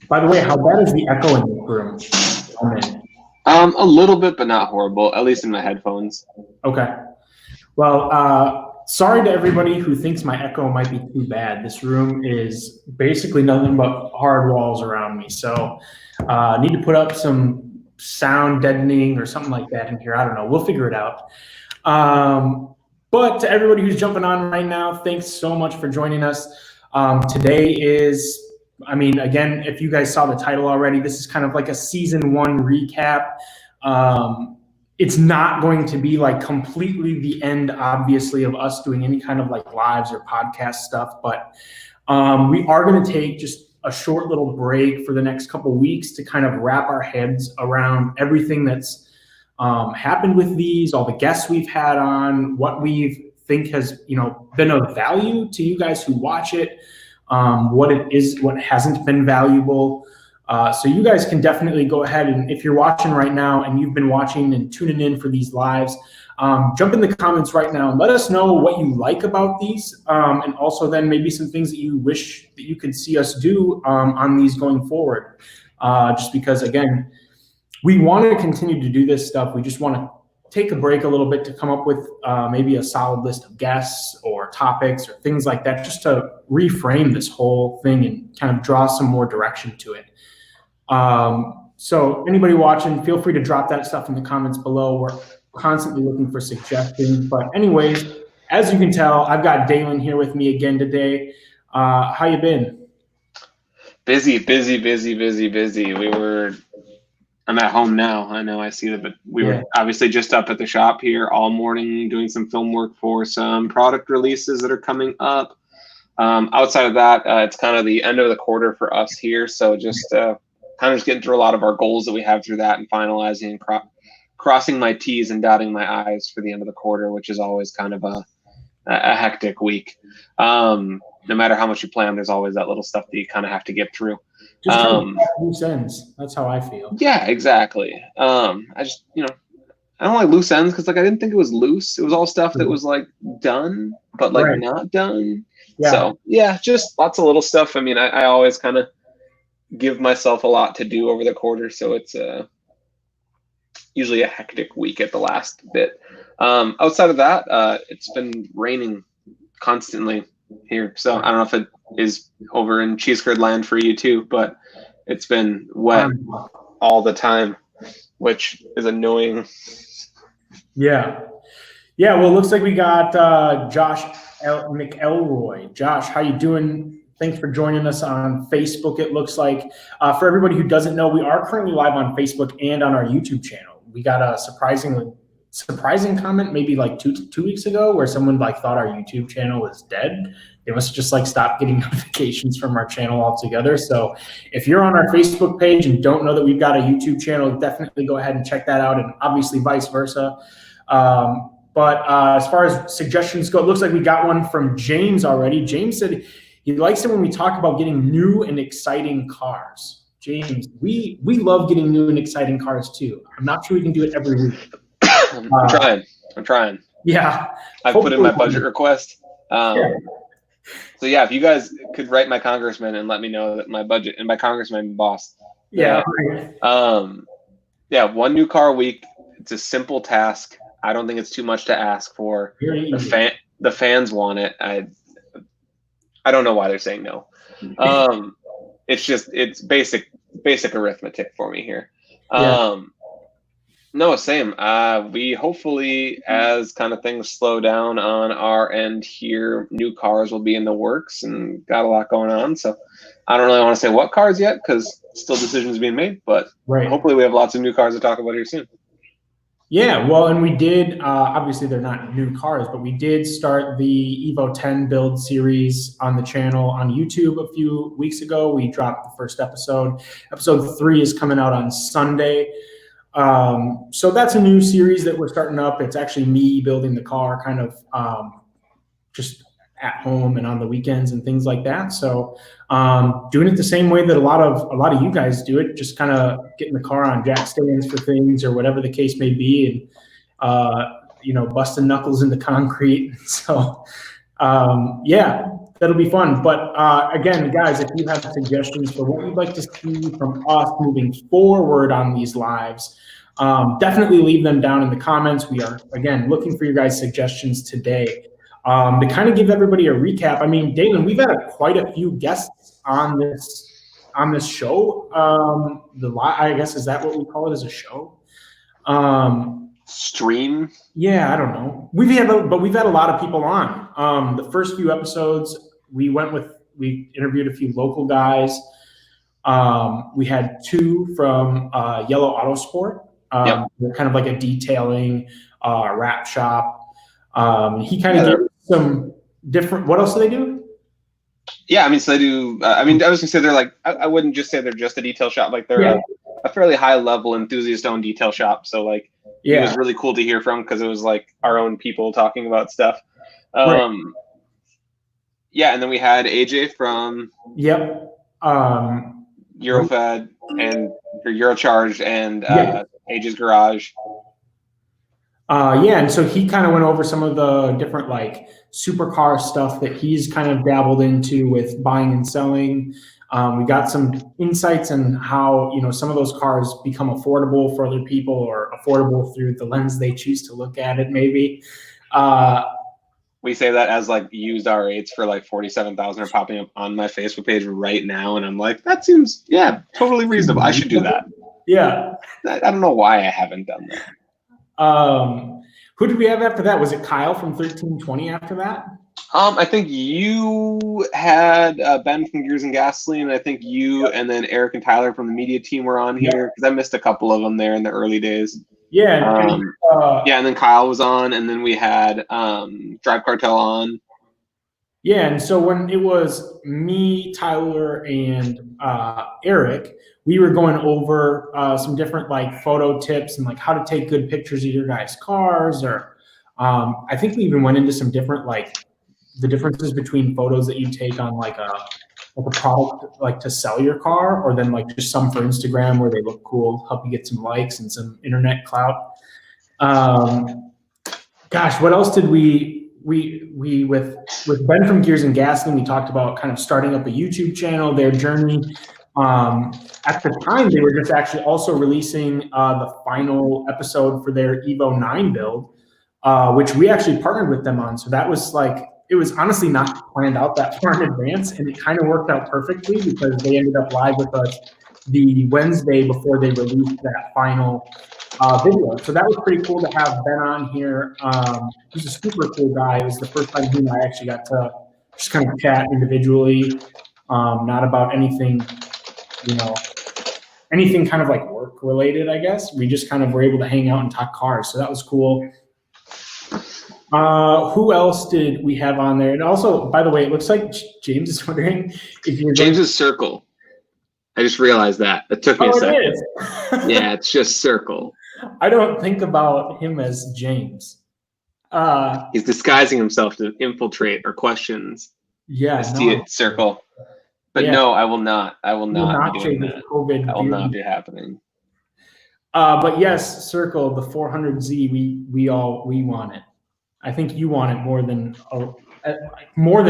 By the way, how bad is the echo in this room? I'm in. A little bit, but not horrible, at least in my headphones. Okay. Well, sorry to everybody who thinks my echo might be too bad. This room is basically nothing but hard walls around me. So need to put up some sound deadening or something like that in here. I don't know. We'll figure it out. But to everybody who's jumping on right now, thanks so much for joining us. Today is, I mean, again, if you guys saw the title already, this is kind of like a season 1 recap. It's not going to be like completely the end, obviously, of us doing any kind of like lives or podcast stuff, but we are going to take just a short little break for the next couple weeks to kind of wrap our heads around everything that's happened with these, all the guests we've had on, what we think has, been of value to you guys who watch it, what it is, what hasn't been valuable. So you guys can definitely go ahead, and if you're watching right now and you've been watching and tuning in for these lives, jump in the comments right now and let us know what you like about these, and also then maybe some things that you wish that you could see us do on these going forward. Just because, again, we want to continue to do this stuff. We just want to take a break a little bit to come up with maybe a solid list of guests or topics or things like that, just to reframe this whole thing and kind of draw some more direction to it. So anybody watching, feel free to drop that stuff in the comments below. We're constantly looking for suggestions. But anyways, as you can tell, I've got Dalen here with me again today. How you been? Busy. I'm at home now. I know, I see that, but we were obviously just up at the shop here all morning doing some film work for some product releases that are coming up. Outside of that, it's kind of the end of the quarter for us here. So just kind of just getting through a lot of our goals that we have through that and finalizing and crossing my T's and dotting my I's for the end of the quarter, which is always kind of a hectic week. No matter how much you plan, there's always that little stuff that you kind of have to get through. Just kind of loose ends. That's how I feel. Yeah, exactly. I just, I don't like loose ends because, like, I didn't think it was loose. It was all stuff that was like done, but like not done. Yeah. So yeah, just lots of little stuff. I mean, I always kind of give myself a lot to do over the quarter, so it's usually a hectic week at the last bit. Outside of that, it's been raining constantly here, so I don't know if it is over in cheese curd land for you too, but it's been wet all the time, which is annoying. Yeah. Well, it looks like we got Josh McElroy. Josh, how you doing? Thanks for joining us on Facebook. It looks like for everybody who doesn't know, we are currently live on Facebook and on our YouTube channel. We got a surprising comment maybe like two weeks ago where someone like thought our YouTube channel was dead. They must just like stop getting notifications from our channel altogether. So if you're on our Facebook page and don't know that we've got a YouTube channel, definitely go ahead and check that out, and obviously vice versa. But as far as suggestions go, it looks like we got one from James already. James said he likes it when we talk about getting new and exciting cars. James, we love getting new and exciting cars too. I'm not sure we can do it every week. I'm trying. Yeah. I've put in my budget request. So yeah, if you guys could write my congressman and let me know that my budget, and my congressman boss. Yeah. One new car a week. It's a simple task. I don't think it's too much to ask for. The fans want it. I don't know why they're saying no. It's basic arithmetic for me here. No, same. We hopefully, as kind of things slow down on our end here, new cars will be in the works and got a lot going on. So I don't really want to say what cars yet because still decisions being made, but hopefully we have lots of new cars to talk about here soon. Yeah, well, and we did, obviously they're not new cars, but we did start the Evo 10 build series on the channel on YouTube a few weeks ago. We dropped the first episode. Episode 3 is coming out on Sunday. So that's a new series that we're starting up. It's actually me building the car kind of just at home and on the weekends and things like that. So doing it the same way that a lot of you guys do it, just kind of getting the car on jack stands for things or whatever the case may be, and busting knuckles into concrete. So That'll be fun. But again, guys, if you have suggestions for what you'd like to see from us moving forward on these lives, definitely leave them down in the comments. We are, again, looking for your guys' suggestions today. To kind of give everybody a recap, I mean, Dalen, we've had quite a few guests on this show. I guess, is that what we call it, as a show? Stream? Yeah, I don't know. We've had a lot of people on. The first few episodes, we interviewed a few local guys. We had 2 from Yellow Autosport. They're kind of like a detailing wrap shop. He kind of gave some different. What else do they do? Yeah, I mean, so they do. I was gonna say they're like. I wouldn't just say they're just a detail shop. Like they're a fairly high level enthusiast-owned detail shop. So like, it was really cool to hear from because it was like our own people talking about stuff. Yeah, and then we had AJ from Eurofed and Eurocharged and AJ's Garage. And so he kind of went over some of the different like supercar stuff that he's kind of dabbled into with buying and selling. We got some insights on how, some of those cars become affordable for other people, or affordable through the lens they choose to look at it, maybe. We say that as like used R8s for like 47,000 are popping up on my Facebook page right now, and I'm like, that seems totally reasonable. I should do that. Yeah. I don't know why I haven't done that. Who did we have after that? Was it Kyle from 1320 after that? I think you had Ben from Gears and Gasoline, and I think you and then Eric and Tyler from the media team were on here, because I missed a couple of them there in the early days. And then Kyle was on, and then we had Drive Cartel on. Yeah, and so when it was me, Tyler, and Eric, we were going over some different like photo tips and like how to take good pictures of your guys' cars, or I think we even went into some different like the differences between photos that you take on like a product like to sell your car, or then like just some for Instagram where they look cool, help you get some likes and some internet clout. Gosh, what else did we with Ben from Gears and Gasoline, we talked about kind of starting up a YouTube channel, their journey. At the time, they were just actually also releasing the final episode for their Evo 9 build, which we actually partnered with them on. So that was like, it was honestly not planned out that far in advance, and it kind of worked out perfectly because they ended up live with us the Wednesday before they released that final video. So that was pretty cool to have Ben on here. He's a super cool guy. It was the first time he and I actually got to just kind of chat individually, not about anything, anything kind of like work related, I guess. We just kind of were able to hang out and talk cars. So that was cool. Who else did we have on there? And also, by the way, it looks like James is wondering if you're James's Circle. I just realized that. It took me a second. It is. Yeah, it's just Circle. I don't think about him as James. He's disguising himself to infiltrate our questions. Yeah, I see it, Circle. But no, I will not. I will not be doing that. That will not be happening. But yes, Circle, the 400Z, we want it. I think you want it more than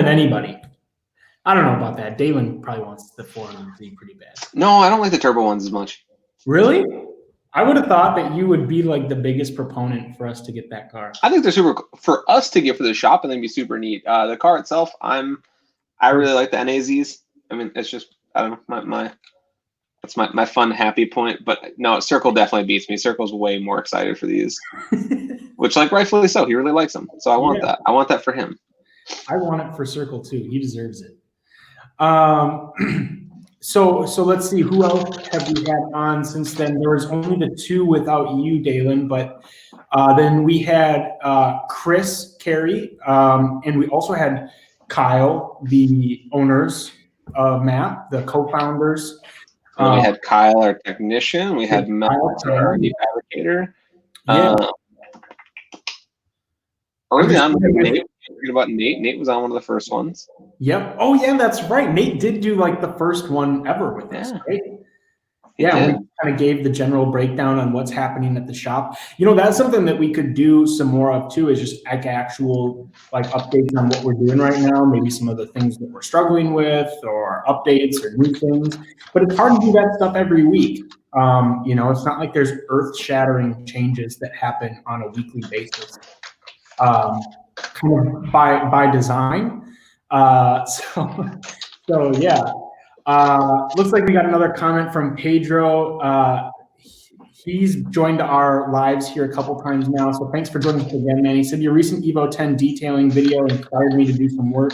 anybody. I don't know about that. Dalen probably wants the 400Z pretty bad. No, I don't like the turbo ones as much. Really? I would have thought that you would be like the biggest proponent for us to get that car. I think they're super for us to get for the shop, and then be super neat. The car itself, I really like the NAZs. I mean, it's just, I don't know, that's my fun happy point. But no, Circle definitely beats me. Circle's way more excited for these, which like rightfully so. He really likes them, so I want that. I want that for him. I want it for Circle too. He deserves it. So let's see, who else have we had on since then? There was only the 2 without you, Dalen, but then we had Chris Carey, and we also had Kyle, the owners of MAP, the co-founders. We had Kyle, our technician. We had Matt, our new fabricator. Early on, Nate. About Nate. Nate was on one of the first ones. Yep. Oh yeah, that's right. Nate did do like the first one ever with us, right? Yeah, we kind of gave the general breakdown on what's happening at the shop. That's something that we could do some more of too, is just like actual like updates on what we're doing right now, maybe some of the things that we're struggling with or updates or new things. But it's hard to do that stuff every week. It's not like there's earth-shattering changes that happen on a weekly basis, kind of by design. So yeah. Looks like we got another comment from Pedro. He's joined our lives here a couple times now, so thanks for joining us again, man. He said your recent Evo 10 detailing video inspired me to do some work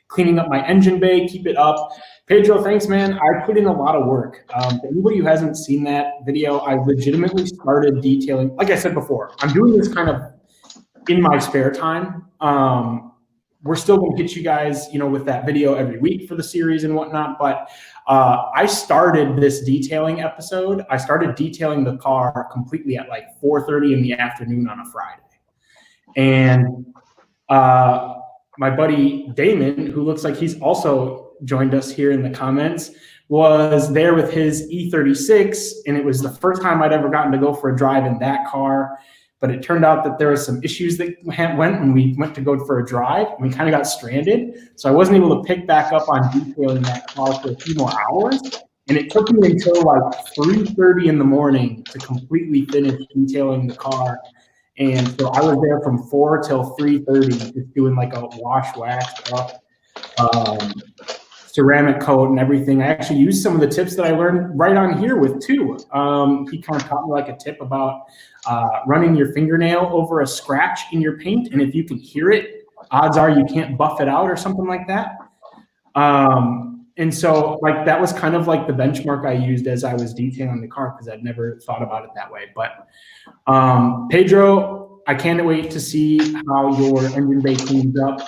cleaning up my engine bay. Keep it up. Pedro, thanks, man. I put in a lot of work. For anybody who hasn't seen that video, I legitimately started detailing. Like I said before, I'm doing this kind of in my spare time. We're still going to hit you guys, with that video every week for the series and whatnot. But I started this detailing episode. I started detailing the car completely at like 4:30 in the afternoon on a Friday. And my buddy Damon, who looks like he's also joined us here in the comments, was there with his E36. And it was the first time I'd ever gotten to go for a drive in that car. But it turned out that there were some issues that went when we went to go for a drive, and we kind of got stranded. So I wasn't able to pick back up on detailing that car for a few more hours. And it took me until like 3:30 in the morning to completely finish detailing the car. And so I was there from 4 till 3:30, just doing like a wash, wax stuff, ceramic coat and everything. I actually used some of the tips that I learned right on here with too. He kind of taught me like a tip about running your fingernail over a scratch in your paint, and if you can hear it, odds are you can't buff it out or something like that. And so like that was kind of like the benchmark I used as I was detailing the car, because I'd never thought about it that way. But Pedro, I can't wait to see how your engine bay cleans up.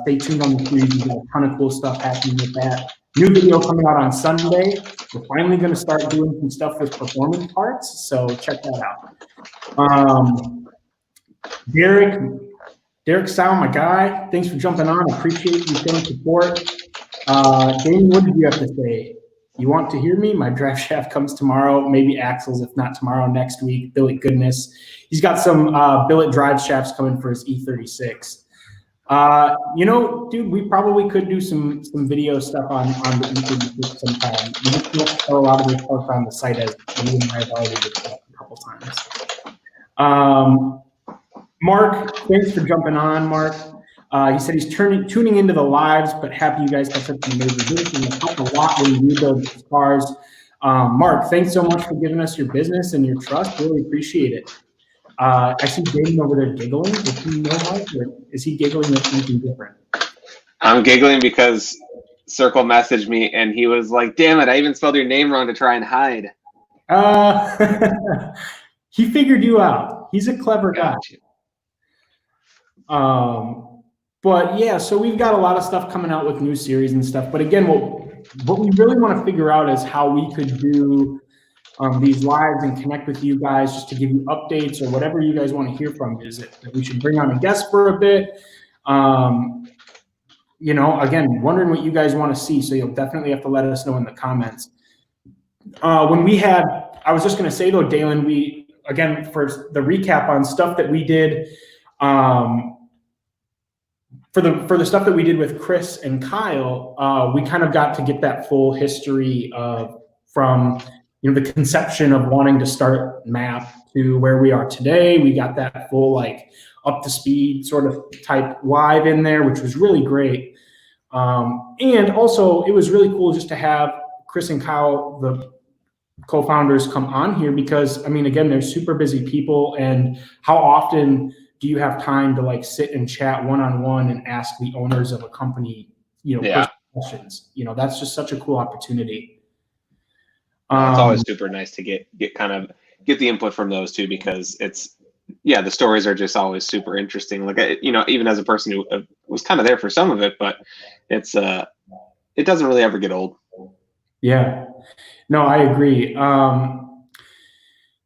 Stay tuned on the series. We've got a ton of cool stuff happening with that. New video coming out on Sunday. We're finally going to start doing some stuff with performance parts, so check that out. Derek Sow, my guy, thanks for jumping on. Appreciate you showing support. Damon, what did you have to say? You want to hear me? My drive shaft comes tomorrow, maybe axles, if not tomorrow, next week. Billet goodness. He's got some billet drive shafts coming for his E36. Dude, we probably could do some video stuff on the E36 sometime. We just don't show a lot of this stuff on the site, as you and I have already discussed a couple times. Mark, thanks for jumping on, Mark. He said he's tuning into the lives, but happy you guys got such an amazing business. It helped a lot when you rebuild cars. Mark, thanks so much for giving us your business and your trust. Really appreciate it. I see Jaden over there giggling. Does he know Mike, or is he giggling at something different? I'm giggling because Circle messaged me and he was like, "Damn it, I even spelled your name wrong to try and hide." He figured you out. He's a clever guy. But yeah, so we've got a lot of stuff coming out with new series and stuff. But again, what we really want to figure out is how we could do these lives and connect with you guys, just to give you updates or whatever you guys want to hear from. Is it that we should bring on a guest for a bit? Again, wondering what you guys want to see. So you'll definitely have to let us know in the comments. I was just going to say though, Dalen, again, for the recap on stuff that we did, for the stuff that we did with Chris and Kyle, we kind of got to get that full history from the conception of wanting to start MAP to where we are today. We got that full like up to speed sort of type live in there, which was really great. And also it was really cool just to have Chris and Kyle, the co-founders, come on here, because again, they're super busy people, and how often do you have time to like sit and chat one-on-one and ask the owners of a company, questions? That's just such a cool opportunity. It's always super nice to get the input from those two, because the stories are just always super interesting. Like, even as a person who was kind of there for some of it, but it doesn't really ever get old. Yeah, no, I agree.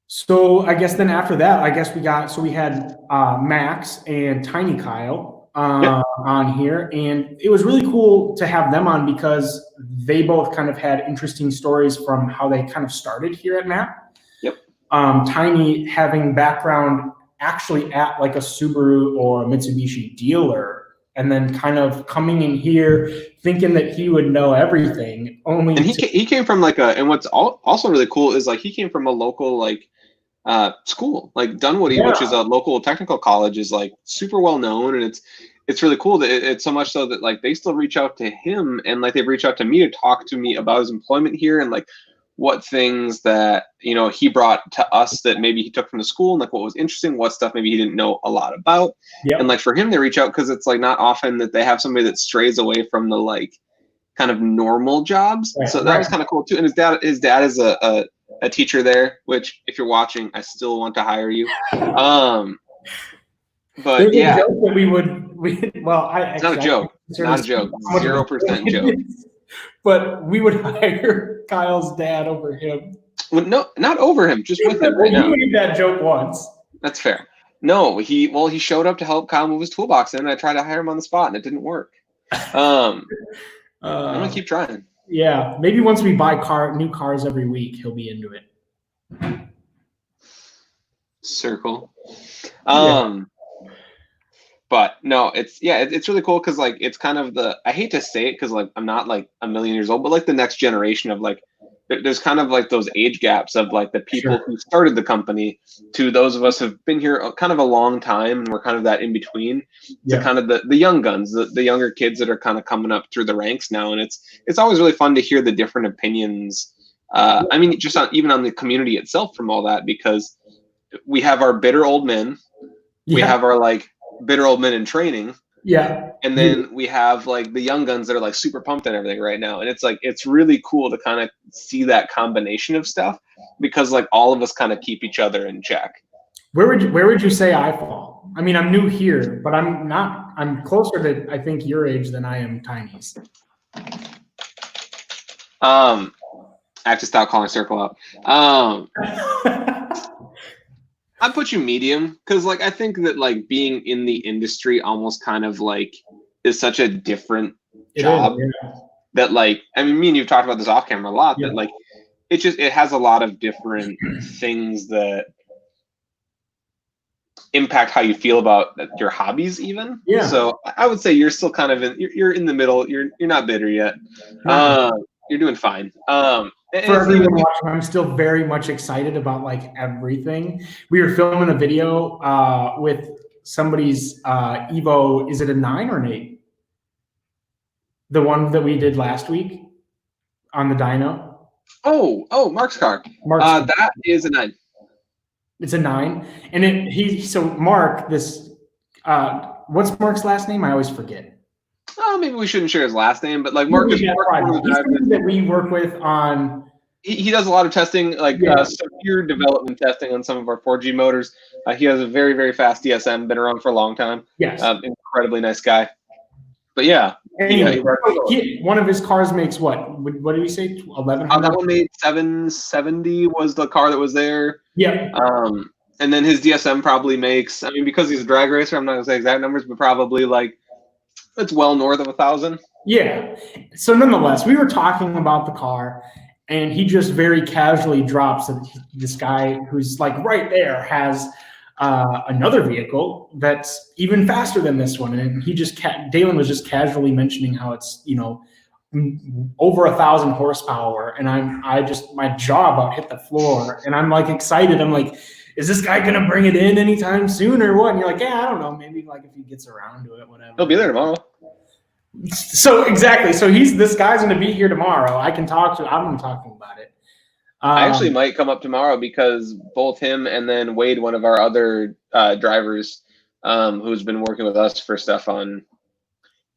So I guess then after that, we had Max and Tiny Kyle. on here, and it was really cool to have them on because they both kind of had interesting stories from how they kind of started here at MAP. Yep. Tiny having background actually at like a Subaru or Mitsubishi dealer, and then kind of coming in here thinking that he would know everything. Only and he came from like and what's also really cool is like he came from a local like school like Dunwoody, which is a local technical college, is like super well known, and it's really cool that it's so much so that like they still reach out to him, and like they've reached out to me to talk to me about his employment here, and like what things that he brought to us that maybe he took from the school, and like what was interesting, what stuff maybe he didn't know a lot about. Yep. And like for him, they reach out because it's like not often that they have somebody that strays away from the like kind of normal jobs. Right, so that was kind of cool too. And his dad is a teacher there, which if you're watching, I still want to hire you. But there's yeah, a joke that it's not a joke. It's not a joke. 0% joke. But we would hire Kyle's dad over him. Well, no, not over him, just with him right now. You made that joke once. That's fair. No, he showed up to help Kyle move his toolbox in, and I tried to hire him on the spot, and it didn't work. I'm gonna keep trying. Yeah, maybe once we buy new cars every week, he'll be into it. Circle. Yeah. But no, it's really cool because like it's kind of I hate to say it because like I'm not like a million years old, but like the next generation of like there's kind of like those age gaps of like the people who started the company to those of us who've been here kind of a long time, and we're kind of that in between to kind of the young guns, the younger kids that are kind of coming up through the ranks now, and it's always really fun to hear the different opinions. I mean, just even on the community itself from all that, because we have our bitter old men, we have our like bitter old men in training, and then we have like the young guns that are like super pumped and everything right now, and it's like it's really cool to kind of see that combination of stuff because like all of us kind of keep each other in check. Where would you say I fall? I mean, I'm new here, but I'm closer to I think your age than I am Tiny's. I have to stop calling Circle up. I put you medium because like I think that like being in the industry almost kind of like is such a different job that like I mean me and you've talked about this off camera a lot that like it has a lot of different things that impact how you feel about your hobbies even. So I would say you're still kind of you're in the middle. You're not bitter yet. You're doing fine. For everyone watching, I'm still very much excited about like everything. We were filming a video with somebody's Evo. Is it a 9 or an 8? The one that we did last week on the dyno. Oh, Mark's car. That is a 9. It's a 9, and so Mark. This what's Mark's last name? I always forget. Oh, maybe we shouldn't share his last name, but like Mark is one of the drivers that we work with on. He does a lot of testing, like severe development testing on some of our 4G motors. He has a very, very fast DSM, been around for a long time. Yes. Incredibly nice guy. But yeah. Anyway, one of his cars makes what? What did we say? 1100? That one made 770 was the car that was there. Yeah. And then his DSM probably makes, I mean, because he's a drag racer, I'm not going to say exact numbers, but probably like it's well north of 1,000. Yeah. So nonetheless, we were talking about the car, and he just very casually drops that this guy who's like right there has another vehicle that's even faster than this one, and he just Dalen was just casually mentioning how it's over 1,000 horsepower, and my jaw about hit the floor, and I'm like excited. I'm like, is this guy gonna bring it in anytime soon or what? And you're like, yeah, I don't know, maybe like if he gets around to it, whatever. He'll be there tomorrow. So exactly. So this guy's gonna be here tomorrow. I'm gonna talk to him about it. I actually might come up tomorrow because both him and then Wade, one of our other drivers, who's been working with us for stuff on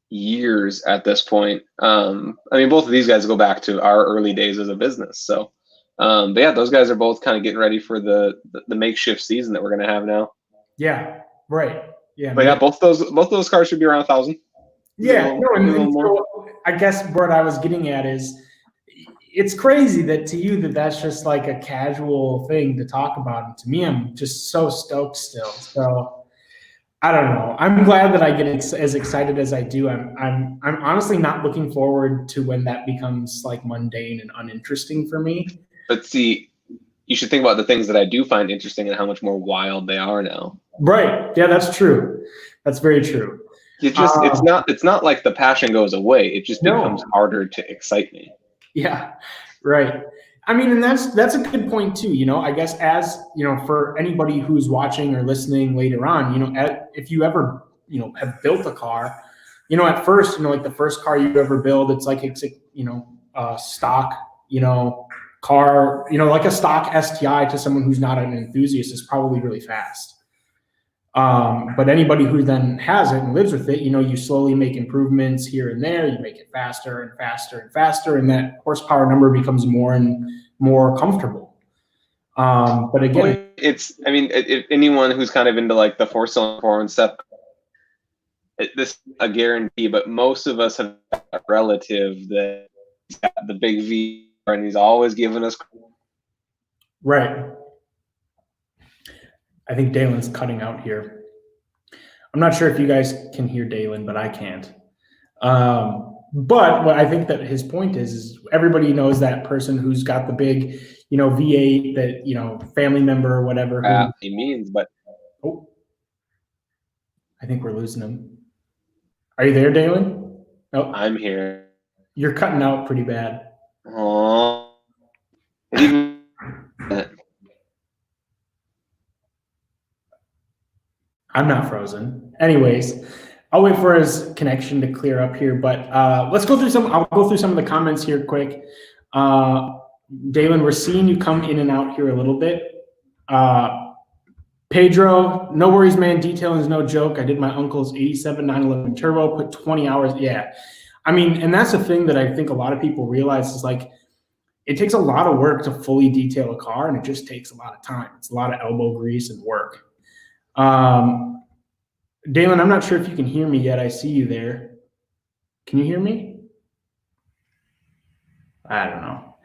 years at this point. I mean, both of these guys go back to our early days as a business. So, but yeah, those guys are both kind of getting ready for the makeshift season that we're gonna have now. Yeah. Right. Yeah. But yeah, both those cars should be around 1,000. Yeah. So I guess what I was getting at is, it's crazy that to you that's just like a casual thing to talk about, and to me, I'm just so stoked still. So I don't know. I'm glad that I get as excited as I do. I'm honestly not looking forward to when that becomes like mundane and uninteresting for me. But see, you should think about the things that I do find interesting and how much more wild they are now. Right. Yeah, that's true. That's very true. It's not like the passion goes away. It just becomes No. harder to excite me. Yeah. Right. I mean, and that's a good point too. I guess as for anybody who's watching or listening later on, if you ever have built a car, at first, like the first car you ever build, it's like stock, car, like a stock STI to someone who's not an enthusiast is probably really fast. But anybody who then has it and lives with it, you slowly make improvements here and there. You make it faster and faster and faster, and that horsepower number becomes more and more comfortable. But again, if anyone who's kind of into like the 4-cylinder and stuff, this is a guarantee. But most of us have a relative that got the big V, and he's always giving us. Right. I think Dalen's cutting out here. I'm not sure if you guys can hear Dalen, but I can't. But what I think that his point is everybody knows that person who's got the big, V8 that, family member or whatever. He means, but. Oh, I think we're losing him. Are you there, Dalen? Oh, I'm here. You're cutting out pretty bad. Oh. I'm not frozen. Anyways, I'll wait for his connection to clear up here, but let's go through I'll go through some of the comments here quick. Dalen, we're seeing you come in and out here a little bit. Pedro, no worries, man. Detailing is no joke. I did my uncle's 87 911 turbo, put 20 hours. Yeah. I mean, and that's the thing that I think a lot of people realize is like, it takes a lot of work to fully detail a car, and it just takes a lot of time. It's a lot of elbow grease and work. Dalen, I'm not sure if you can hear me yet. I see you there. Can you hear me? I don't know.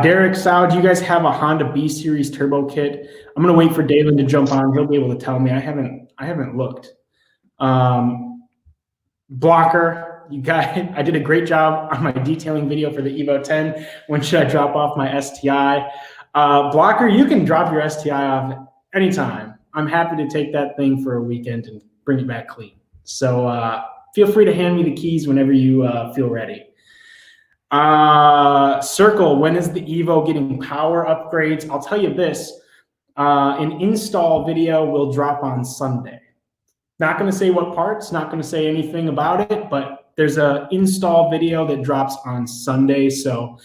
Derek, Sal, do you guys have a Honda B Series turbo kit? I'm gonna wait for Dalen to jump on. He'll be able to tell me. I haven't looked. Blocker, you guys, I did a great job on my detailing video for the Evo 10. When should I drop off my STI? Blocker, you can drop your STI off anytime. I'm happy to take that thing for a weekend and bring it back clean. So feel free to hand me the keys whenever you feel ready. Circle, when is the Evo getting power upgrades? I'll tell you this, an install video will drop on Sunday. Not going to say what parts, not going to say anything about it, but there's an install video that drops on Sunday. So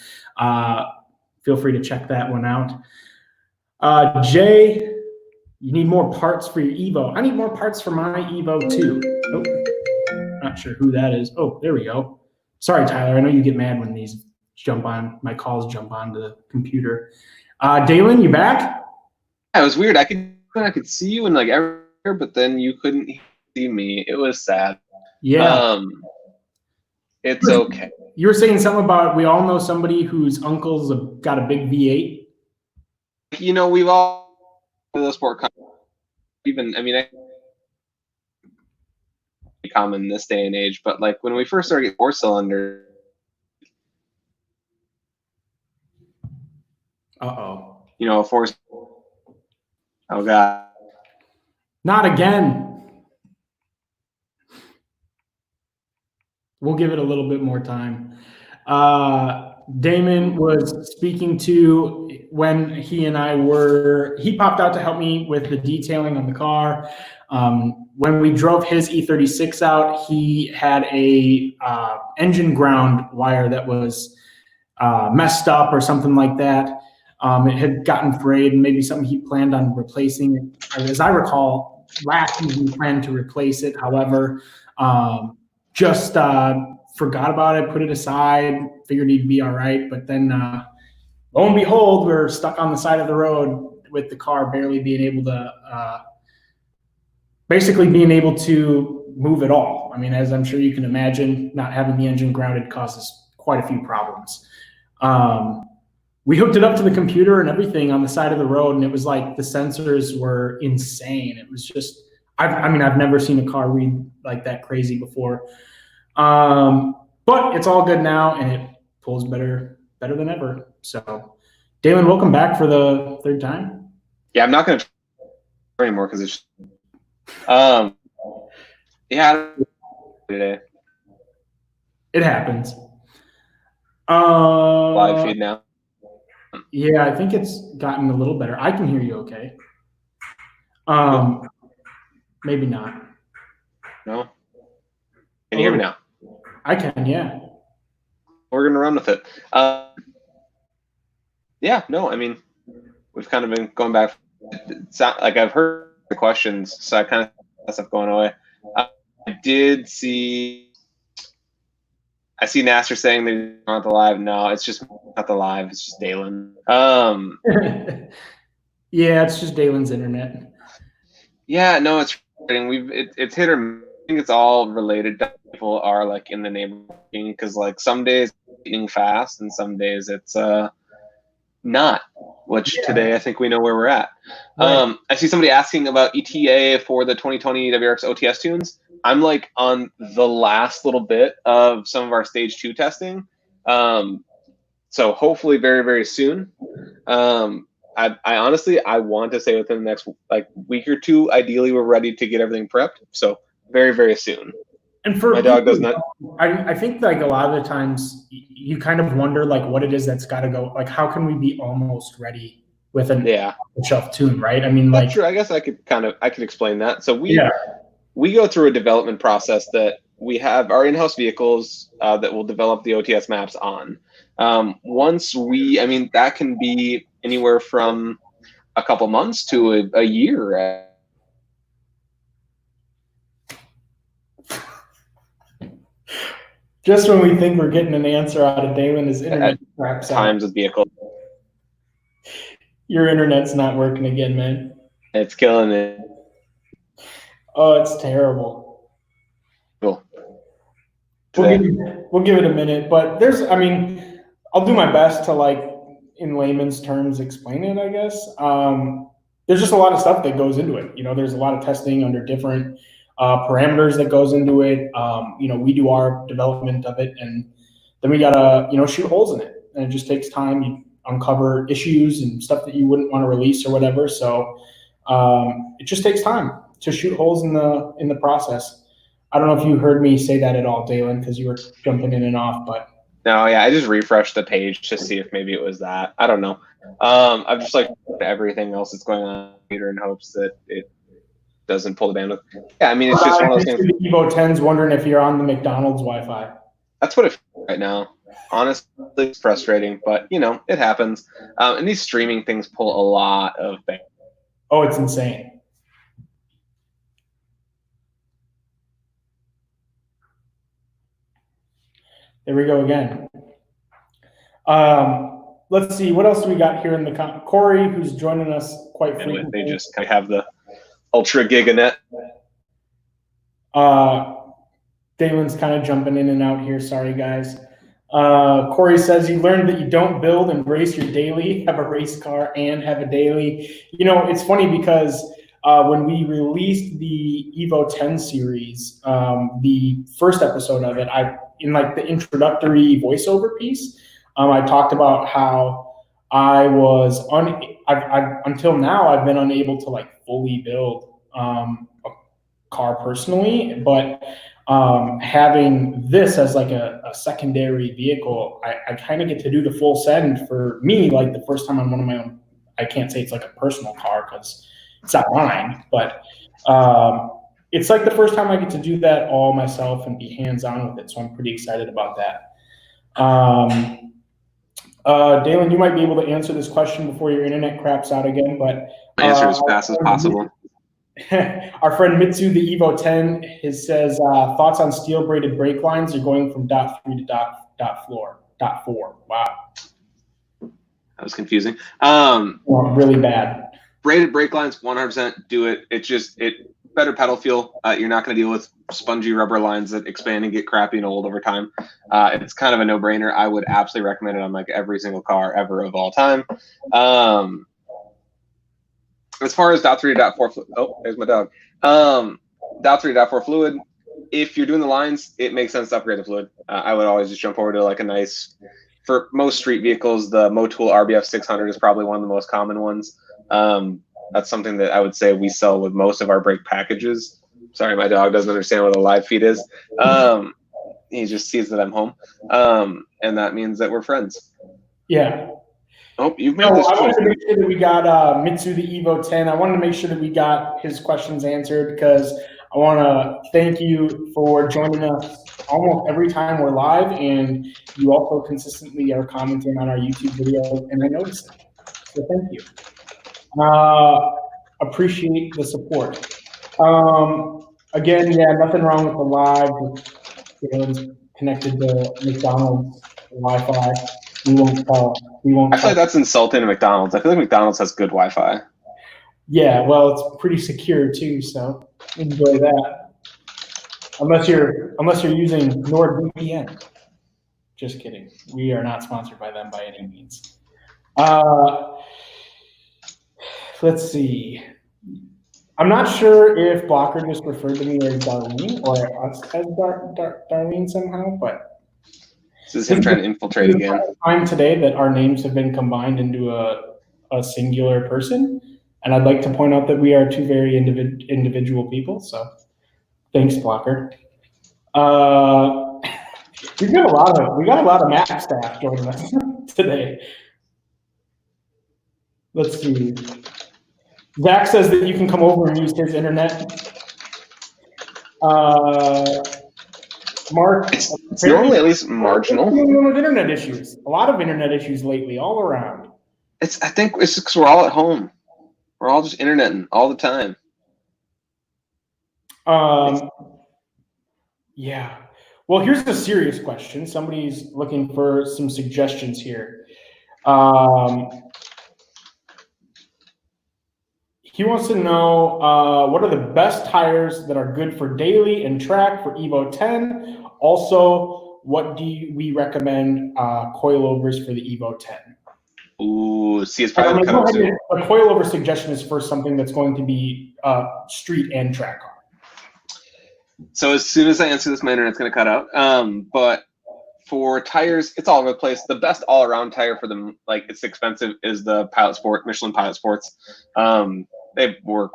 feel free to check that one out. Jay, you need more parts for your Evo. I need more parts for my Evo too. Oh, not sure who that is. Oh, there we go. Sorry, Tyler. I know you get mad when these my calls jump onto the computer. Dalen, you back? Yeah, it was weird. I could see you in like everywhere, but then you couldn't see me. It was sad. Yeah. It's okay. You were saying something about we all know somebody whose uncle's got a big V8. We've all the sport. Even common in this day and age, but like when we first started getting 4-cylinder. Uh-oh. A 4. Oh God. Not again. We'll give it a little bit more time. Damon was speaking to when he popped out to help me with the detailing on the car. When we drove his E36 out, he had a engine ground wire that was messed up or something like that. It had gotten frayed, and maybe something he planned on replacing. As I recall, last season he planned to replace it. However, just forgot about it, put it aside, figured he'd be all right. But then, lo and behold, we're stuck on the side of the road with the car barely being able to, basically being able to move at all. I mean, as I'm sure you can imagine, not having the engine grounded causes quite a few problems. We hooked it up to the computer and everything on the side of the road, and it was like the sensors were insane. It was just, I've never seen a car read like that crazy before. But it's all good now, and it pulls better than ever. So, Dalen, welcome back for the third time. Yeah, I'm not going to try anymore because it's yeah, today. It happens. Live feed now. Yeah, I think it's gotten a little better. I can hear you okay. Maybe not. No? Can you hear me now? I can, yeah. We're going to run with it. Yeah, no, I mean, we've kind of been going back. Like I've heard the questions, so I kind of have stuff going away. I see Nasser saying they're not the live. No, it's just not the live. It's just Dalen. Yeah, it's just Dalen's internet. Yeah, no, it's it's hit or miss. I think it's all related. People are like in the neighborhood because like some days it's eating fast and some days it's not. Which today I think we know where we're at. Right. I see somebody asking about ETA for the 2020 WRX OTS tunes. I'm like on the last little bit of some of our stage 2 testing. So hopefully very, very soon. I honestly, I want to say within the next like week or two, ideally we're ready to get everything prepped. So very, very soon. And for my dog does not. I think like a lot of the times you kind of wonder like what it is that's got to go. Like how can we be almost ready with an off-the-shelf tune, right? I mean, that's like true. I guess I could explain that. So we go through a development process that we have our in-house vehicles that will develop the OTS maps on. Once that can be anywhere from a couple months to a year. Just when we think we're getting an answer out of Dalen, his internet craps out. Times with vehicle. Your internet's not working again, man. It's killing it. Oh, it's terrible. Cool. We'll give it a minute, but I'll do my best to like in layman's terms explain it, I guess. There's just a lot of stuff that goes into it. You know, there's a lot of testing under different parameters that goes into it. We do our development of it, and then we gotta, shoot holes in it. And it just takes time. You uncover issues and stuff that you wouldn't want to release or whatever. So it just takes time to shoot holes in the process. I don't know if you heard me say that at all, Dalen, because you were jumping in and off, but. No, yeah, I just refreshed the page to see if maybe it was that. I don't know. I've just like everything else that's going on in hopes that it doesn't pull the bandwidth. Yeah, I mean, it's just one of those things. The Evo 10's wondering if you're on the McDonald's Wi-Fi. That's what it feels right now. Honestly, it's frustrating, but it happens. And these streaming things pull a lot of things. Oh, it's insane. There we go again. Let's see. What else do we got here in the Corey, who's joining us quite frequently. They just have the ultra giganet. Dalen's kind of jumping in and out here. Sorry, guys. Corey says you learned that you don't build and race your daily, have a race car and have a daily. It's funny because when we released the Evo 10 series, the first episode of it, in like the introductory voiceover piece, I talked about how I was until now I've been unable to like fully build a car personally, but having this as like a secondary vehicle, I kind of get to do the full send for me, like the first time on one of my own. I can't say it's like a personal car because it's not mine, but it's like the first time I get to do that all myself and be hands-on with it. So I'm pretty excited about that. Dalen, you might be able to answer this question before your internet craps out again, but answer as fast as possible. Our friend Mitsu, the Evo 10, says thoughts on steel braided brake lines are going from .3 to .4. Wow. That was confusing. Really bad. Braided brake lines, 100% do it. It's better pedal feel. You're not going to deal with spongy rubber lines that expand and get crappy and old over time. It's kind of a no-brainer. I would absolutely recommend it on like every single car ever of all time. As far as .3 to .4 fluid, oh, there's my dog. .3 to .4 fluid. If you're doing the lines, it makes sense to upgrade the fluid. I would always just jump over to like a nice. For most street vehicles, the Motul RBF 600 is probably one of the most common ones. That's something that I would say we sell with most of our brake packages. Sorry, my dog doesn't understand what a live feed is. He just sees that I'm home, and that means that we're friends. Yeah. Oh, you've made this choice. I wanted to make sure that we got Mitsu the Evo 10. I wanted to make sure that we got his questions answered because I want to thank you for joining us almost every time we're live, and you also consistently are commenting on our YouTube videos, and I noticed it. So thank you. Appreciate the support. Again, yeah, nothing wrong with the live. It's connected to McDonald's Wi-Fi. We won't. I feel like that's insulting to McDonald's. I feel like McDonald's has good Wi-Fi. Yeah, well, it's pretty secure too, so enjoy that. Unless you're using NordVPN. Just kidding. We are not sponsored by them by any means. Let's see. I'm not sure if Blocker just referred to me as Darlene or us as Darlene somehow, but this is him trying to infiltrate again. Time today that our names have been combined into a singular person, and I'd like to point out that we are two very individual people. So, thanks, Blocker. We got a lot of Mac staff joining us today. Let's see. Zach says that you can come over and use his internet. Mark, it's normally at least marginal. With internet issues, a lot of internet issues lately, all around. I think it's because we're all at home. We're all just interneting all the time. Yeah. Well, here's a serious question. Somebody's looking for some suggestions here. He wants to know what are the best tires that are good for daily and track for Evo 10? Also, what do we recommend coilovers for the Evo 10? Ooh, see, it's probably a coilover suggestion is for something that's going to be street and track car. So as soon as I answer this, my internet's going to cut out. But for tires, it's all over the place. The best all-around tire for them, like it's expensive, is the Michelin Pilot Sports. They work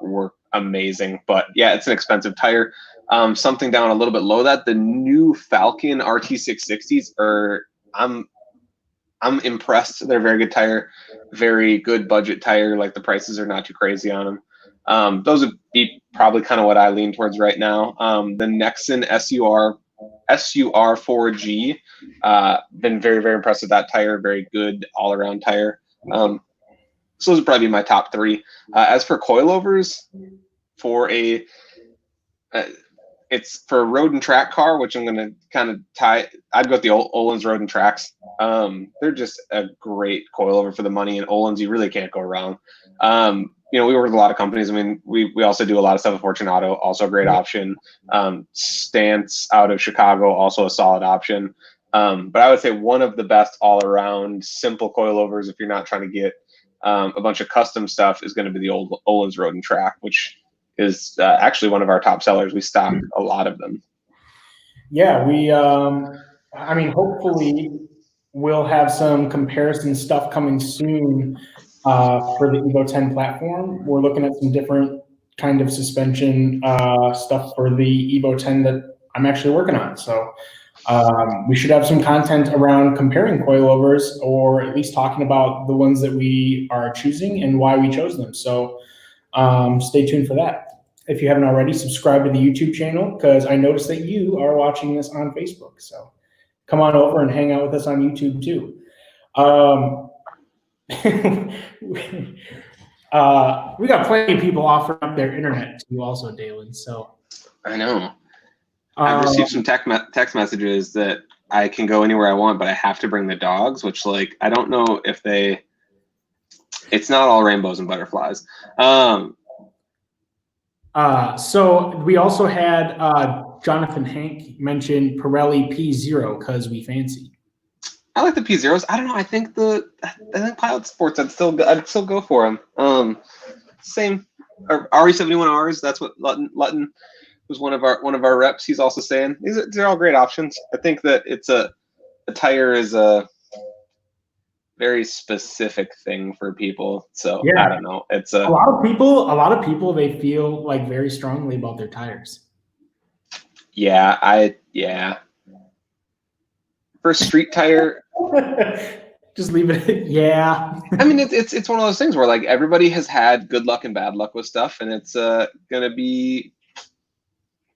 amazing, but yeah, it's an expensive tire. Something down a little bit below that, the new Falcon RT660s are. I'm impressed. They're a very good tire, very good budget tire. Like the prices are not too crazy on them. Those would be probably kind of what I lean towards right now. The Nexen SUR4G, been very, very impressed with that tire. Very good all-around tire. So those would probably be my top three. As for coilovers, it's for a road and track car, which I'm going to kind of tie. I'd go with the Olin's Road and Tracks. They're just a great coilover for the money, and Olin's you really can't go wrong. We work with a lot of companies. I mean, we also do a lot of stuff with Fortunato, also a great option. Stance out of Chicago, also a solid option. But I would say one of the best all-around simple coilovers, if you're not trying to get a bunch of custom stuff, is going to be the old Olin's Road and Track, which is actually one of our top sellers. We stock a lot of them. Yeah, hopefully we'll have some comparison stuff coming soon for the Evo 10 platform. We're looking at some different kind of suspension stuff for the Evo 10 that I'm actually working on. So we should have some content around comparing coilovers, or at least talking about the ones that we are choosing and why we chose them. So stay tuned for that. If you haven't already, subscribe to the YouTube channel, because I noticed that you are watching this on Facebook. So come on over and hang out with us on YouTube too. We got plenty of people offering up their internet too also, Dalen. So I know. I've received some text messages that I can go anywhere I want, but I have to bring the dogs, which, like, I don't know if it's not all rainbows and butterflies. So we also had Jonathan Hank mention Pirelli P0 because we fancy. I like the P0s. I don't know. I think Pilot Sports. I'd still go for them. same. RE71Rs. That's what Lutton was one of our reps. He's also saying they're all great options. I think that it's a tire is a very specific thing for people. So yeah. I don't know. It's a lot of people. They feel like very strongly about their tires. Yeah, for a street tire. Just leave it. Yeah. I mean, it's one of those things where like everybody has had good luck and bad luck with stuff, and it's gonna be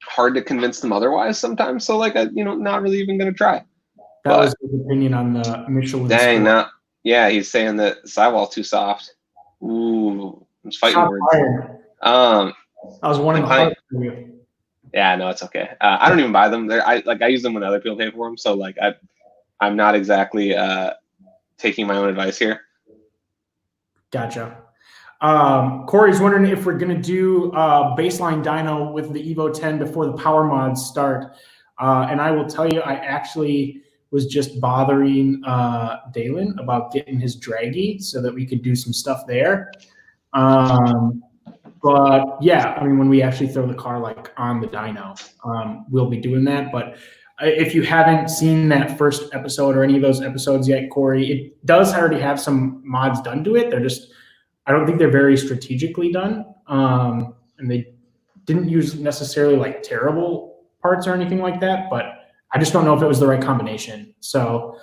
hard to convince them otherwise sometimes. So like, not really even gonna try. That was his opinion on the Michelin. Dang, not. Yeah, he's saying that sidewall's too soft. Ooh, I'm fighting words. I was wanting to fight for you. Yeah, no, it's okay. I don't even buy them. I use them when other people pay for them. So like, I'm not exactly taking my own advice here. Gotcha. Corey's wondering if we're going to do baseline dyno with the Evo 10 before the power mods start. And I will tell you, I actually was just bothering Dalen about getting his draggy so that we could do some stuff there. But yeah, I mean, when we actually throw the car like on the dyno, we'll be doing that. But if you haven't seen that first episode or any of those episodes yet, Corey, it does already have some mods done to it. They're just, I don't think they're very strategically done. And they didn't use necessarily like terrible parts or anything like that, but I just don't know if it was the right combination. So,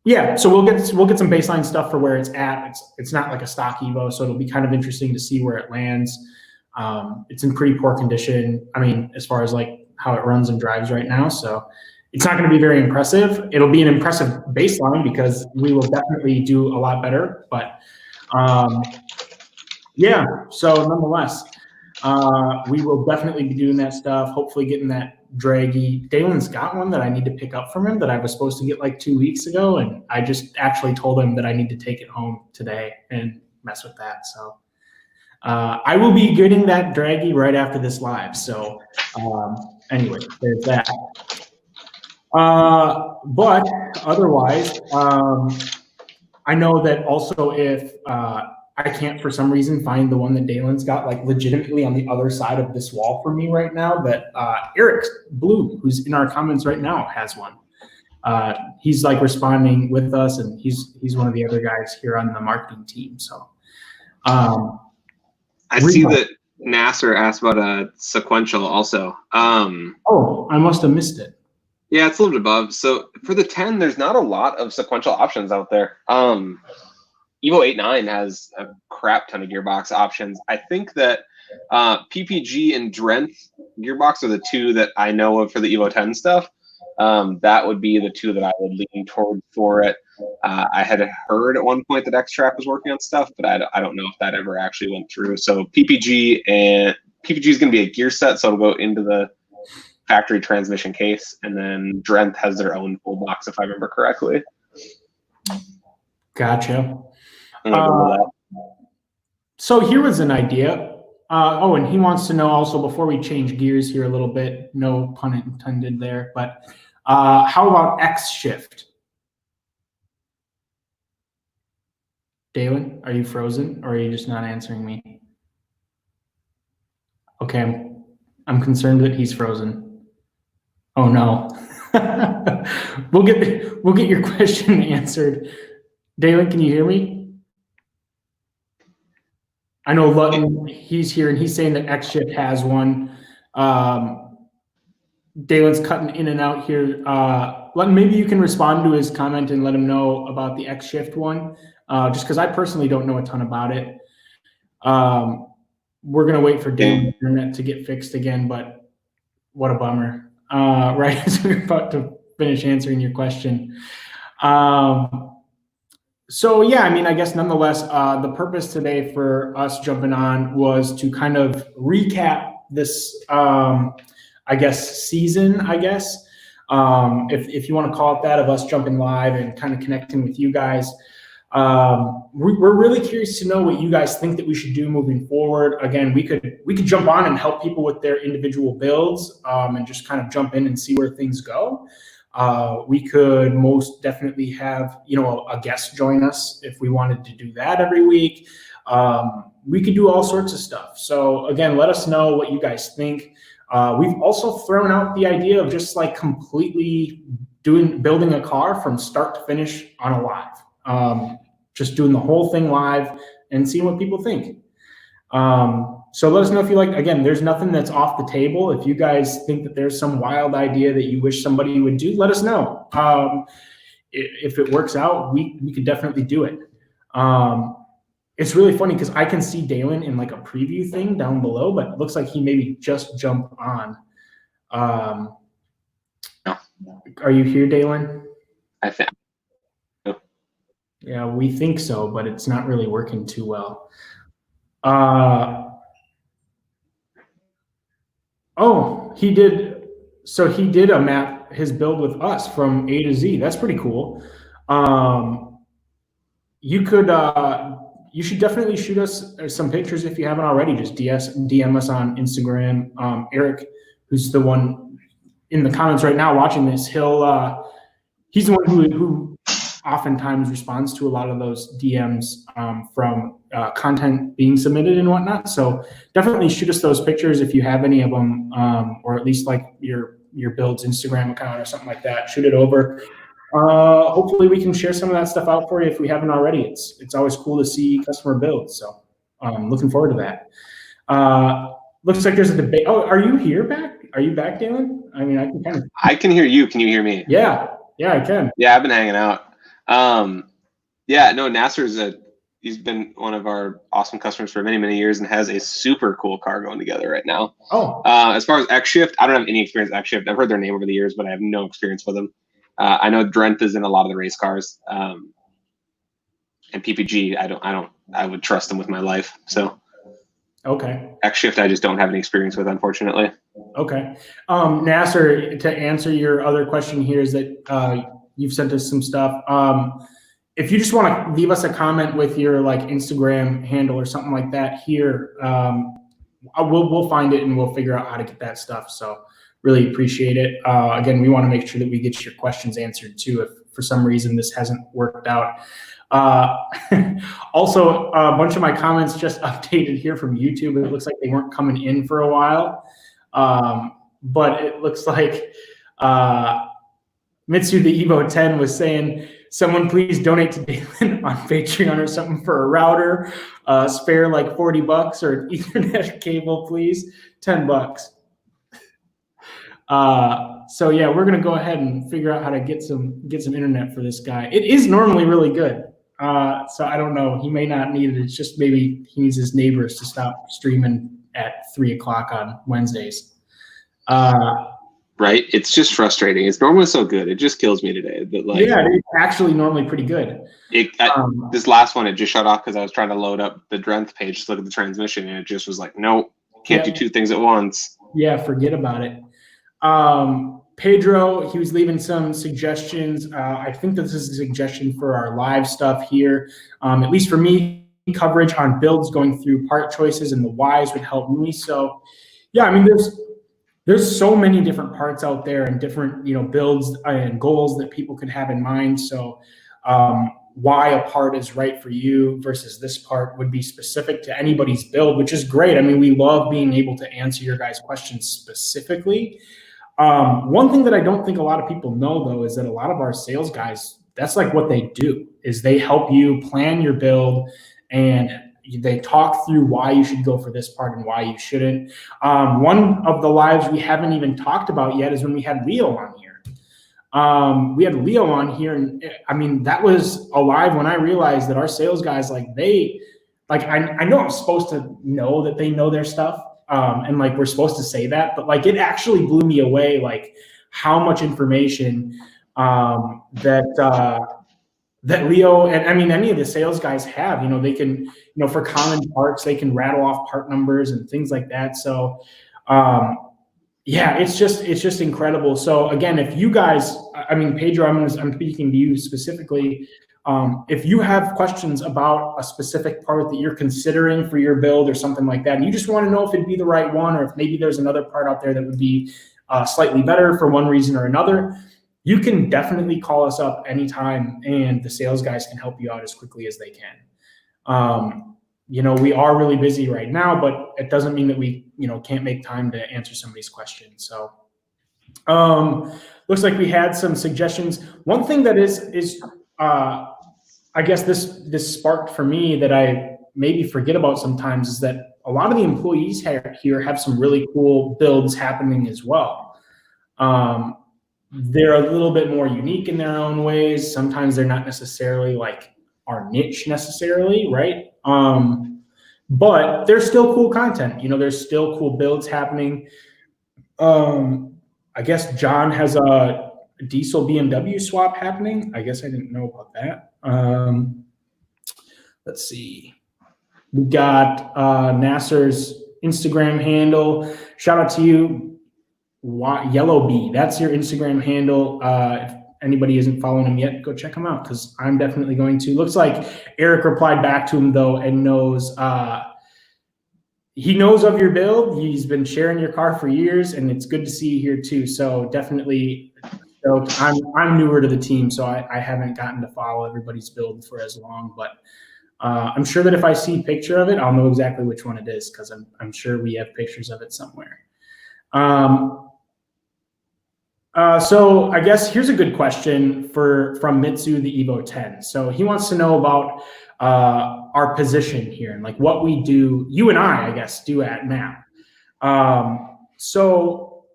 yeah, so we'll get some baseline stuff for where it's at. It's not like a stock Evo, so it'll be kind of interesting to see where it lands. It's in pretty poor condition. I mean, as far as like how it runs and drives right now. So it's not going to be very impressive. It'll be an impressive baseline because we will definitely do a lot better. But yeah, so nonetheless, we will definitely be doing that stuff, hopefully getting that draggy. Dalen's got one that I need to pick up from him that I was supposed to get like 2 weeks ago. And I just actually told him that I need to take it home today and mess with that. So I will be getting that draggy right after this live. So anyway, there's that. But otherwise, I know that also if I can't for some reason find the one that Dalen's got like legitimately on the other side of this wall for me right now, that Eric Blue, who's in our comments right now, has one. He's like responding with us, and he's one of the other guys here on the marketing team. So I see that Nasser asked about a sequential also. Oh, I must have missed it. Yeah, it's a little bit above. So for the 10, there's not a lot of sequential options out there. Evo 8.9 has a crap ton of gearbox options. I think that PPG and Drenth gearbox are the two that I know of for the Evo 10 stuff. That would be the two that I would lean toward for it. I had heard at one point that X-Track was working on stuff, but I don't know if that ever actually went through. So PPG is going to be a gear set, so it'll go into the factory transmission case, and then Drenth has their own full box, if I remember correctly. Gotcha. So here was an idea. Oh, and he wants to know also, before we change gears here a little bit, no pun intended there, but how about X shift? Dalen, are you frozen, or are you just not answering me? Okay, I'm concerned that he's frozen. Oh no. We'll get your question answered. Dalen, can you hear me? I know Lutton, he's here, and he's saying that X Shift has one. Dalen's cutting in and out here. Lutton, maybe you can respond to his comment and let him know about the X Shift one, just because I personally don't know a ton about it. We're going to wait for Dalen's internet to get fixed again, but what a bummer. Right as we're about to finish answering your question. So yeah, I mean, I guess nonetheless, the purpose today for us jumping on was to kind of recap this, I guess, season, I guess, if you want to call it that, of us jumping live and kind of connecting with you guys. We're really curious to know what you guys think that we should do moving forward. Again, we could jump on and help people with their individual builds, and just kind of jump in and see where things go. We could most definitely have, a guest join us if we wanted to do that every week. We could do all sorts of stuff. So again, let us know what you guys think. We've also thrown out the idea of just like completely building a car from start to finish on a live. Just doing the whole thing live and seeing what people think. So let us know if you like. Again, there's nothing that's off the table. If you guys think that there's some wild idea that you wish somebody would do, let us know. If it works out, we could definitely do it. It's really funny because I can see Dalen in like a preview thing down below, but it looks like he maybe just jumped on. No. Are you here, Dalen? I think. Yeah, we think so, but it's not really working too well. Oh, he did. So he did a map, his build with us from A to Z. That's pretty cool. You should definitely shoot us some pictures if you haven't already. Just DM us on Instagram. Eric, who's the one in the comments right now watching this, he's the one who oftentimes responds to a lot of those DMs from content being submitted and whatnot. So definitely shoot us those pictures if you have any of them, or at least like your build's Instagram account or something like that. Shoot it over. Hopefully we can share some of that stuff out for you if we haven't already. It's always cool to see customer builds. So looking forward to that. Looks like there's a debate. Oh, are you here back? Are you back, Dalen? I mean, I can hear you. Can you hear me? Yeah, I can. Yeah, I've been hanging out. Yeah, no, Nasser's he's been one of our awesome customers for many, many years and has a super cool car going together right now. Oh. As far as X-Shift, I don't have any experience with X-Shift. I've heard their name over the years, but I have no experience with them. I know Drent is in a lot of the race cars. And PPG, I would trust them with my life. So okay. X-Shift, I just don't have any experience with, unfortunately. Okay. Nasser, to answer your other question here is that you've sent us some stuff. If you just want to leave us a comment with your like Instagram handle or something like that here, we'll find it and we'll figure out how to get that stuff. So really appreciate it. Again, we want to make sure that we get your questions answered too, if for some reason this hasn't worked out. Also, a bunch of my comments just updated here from YouTube. It looks like they weren't coming in for a while. But it looks like Mitsu the Evo 10 was saying, someone please donate to Dalen on Patreon or something for a router, spare like $40 or an Ethernet cable, please, $10. So yeah, we're gonna go ahead and figure out how to get some internet for this guy. It is normally really good. So I don't know. He may not need it. It's just maybe he needs his neighbors to stop streaming at 3 o'clock on Wednesdays. Right? It's just frustrating. It's normally so good. It just kills me today. But like, yeah, it's actually normally pretty good. This last one, it just shut off because I was trying to load up the Drenth page to look at the transmission, and it just was like, nope, can't do two things at once. Yeah, forget about it. Pedro, he was leaving some suggestions. I think this is a suggestion for our live stuff here. At least for me, coverage on builds going through part choices and the whys would help me. So yeah, I mean, there's so many different parts out there and different, builds and goals that people could have in mind. So why a part is right for you versus this part would be specific to anybody's build, which is great. I mean, we love being able to answer your guys' questions specifically. One thing that I don't think a lot of people know, though, is that a lot of our sales guys, that's like what they do, is they help you plan your build and they talk through why you should go for this part and why you shouldn't. One of the lives we haven't even talked about yet is when we had Leo on here. We had Leo on here, and I mean, that was a live when I realized that our sales guys, I know I'm supposed to know that they know their stuff. And like, we're supposed to say that, but like, it actually blew me away, like how much information that Leo, and I mean, any of the sales guys have, they can, for common parts, they can rattle off part numbers and things like that. So, yeah, it's just incredible. So again, if you guys, I mean, Pedro, I'm speaking to you specifically. If you have questions about a specific part that you're considering for your build or something like that, and you just want to know if it'd be the right one, or if maybe there's another part out there that would be slightly better for one reason or another, you can definitely call us up anytime, and the sales guys can help you out as quickly as they can. we are really busy right now, but it doesn't mean that we, can't make time to answer somebody's questions. So, looks like we had some suggestions. One thing that is I guess this sparked for me that I maybe forget about sometimes is that a lot of the employees here have some really cool builds happening as well. They're a little bit more unique in their own ways. Sometimes they're not necessarily like our niche necessarily, right? But there's still cool content. There's still cool builds happening. I guess John has a diesel BMW swap happening. I guess I didn't know about that. Let's see. We got Nasser's Instagram handle. Shout out to you, Yellow Bee. That's your Instagram handle. If anybody isn't following him yet, go check him out because I'm definitely going to. Looks like Eric replied back to him though and knows he knows of your build. He's been sharing your car for years, and it's good to see you here too. So definitely. So I'm newer to the team, so I haven't gotten to follow everybody's build for as long, but I'm sure that if I see a picture of it, I'll know exactly which one it is because I'm sure we have pictures of it somewhere. So I guess here's a good question from Mitsu the Evo 10. So he wants to know about our position here and like what we do, you and I guess, do at MAP. So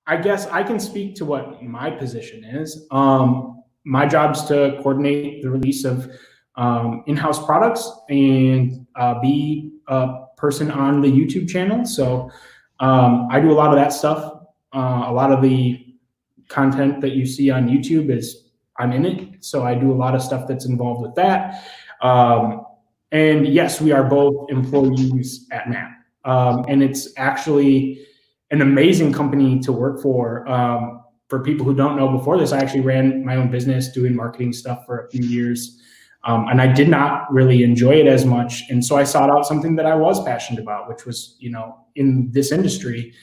I guess I can speak to what my position is. My job is to coordinate the release of in-house products and be a person on the YouTube channel. So I do a lot of that stuff. A lot of the content that you see on YouTube is I'm in it. So I do a lot of stuff that's involved with that. And yes, we are both employees at MAP. And it's actually an amazing company to work for. For people who don't know, before this, I actually ran my own business doing marketing stuff for a few years. And I did not really enjoy it as much. And so I sought out something that I was passionate about, which was, in this industry.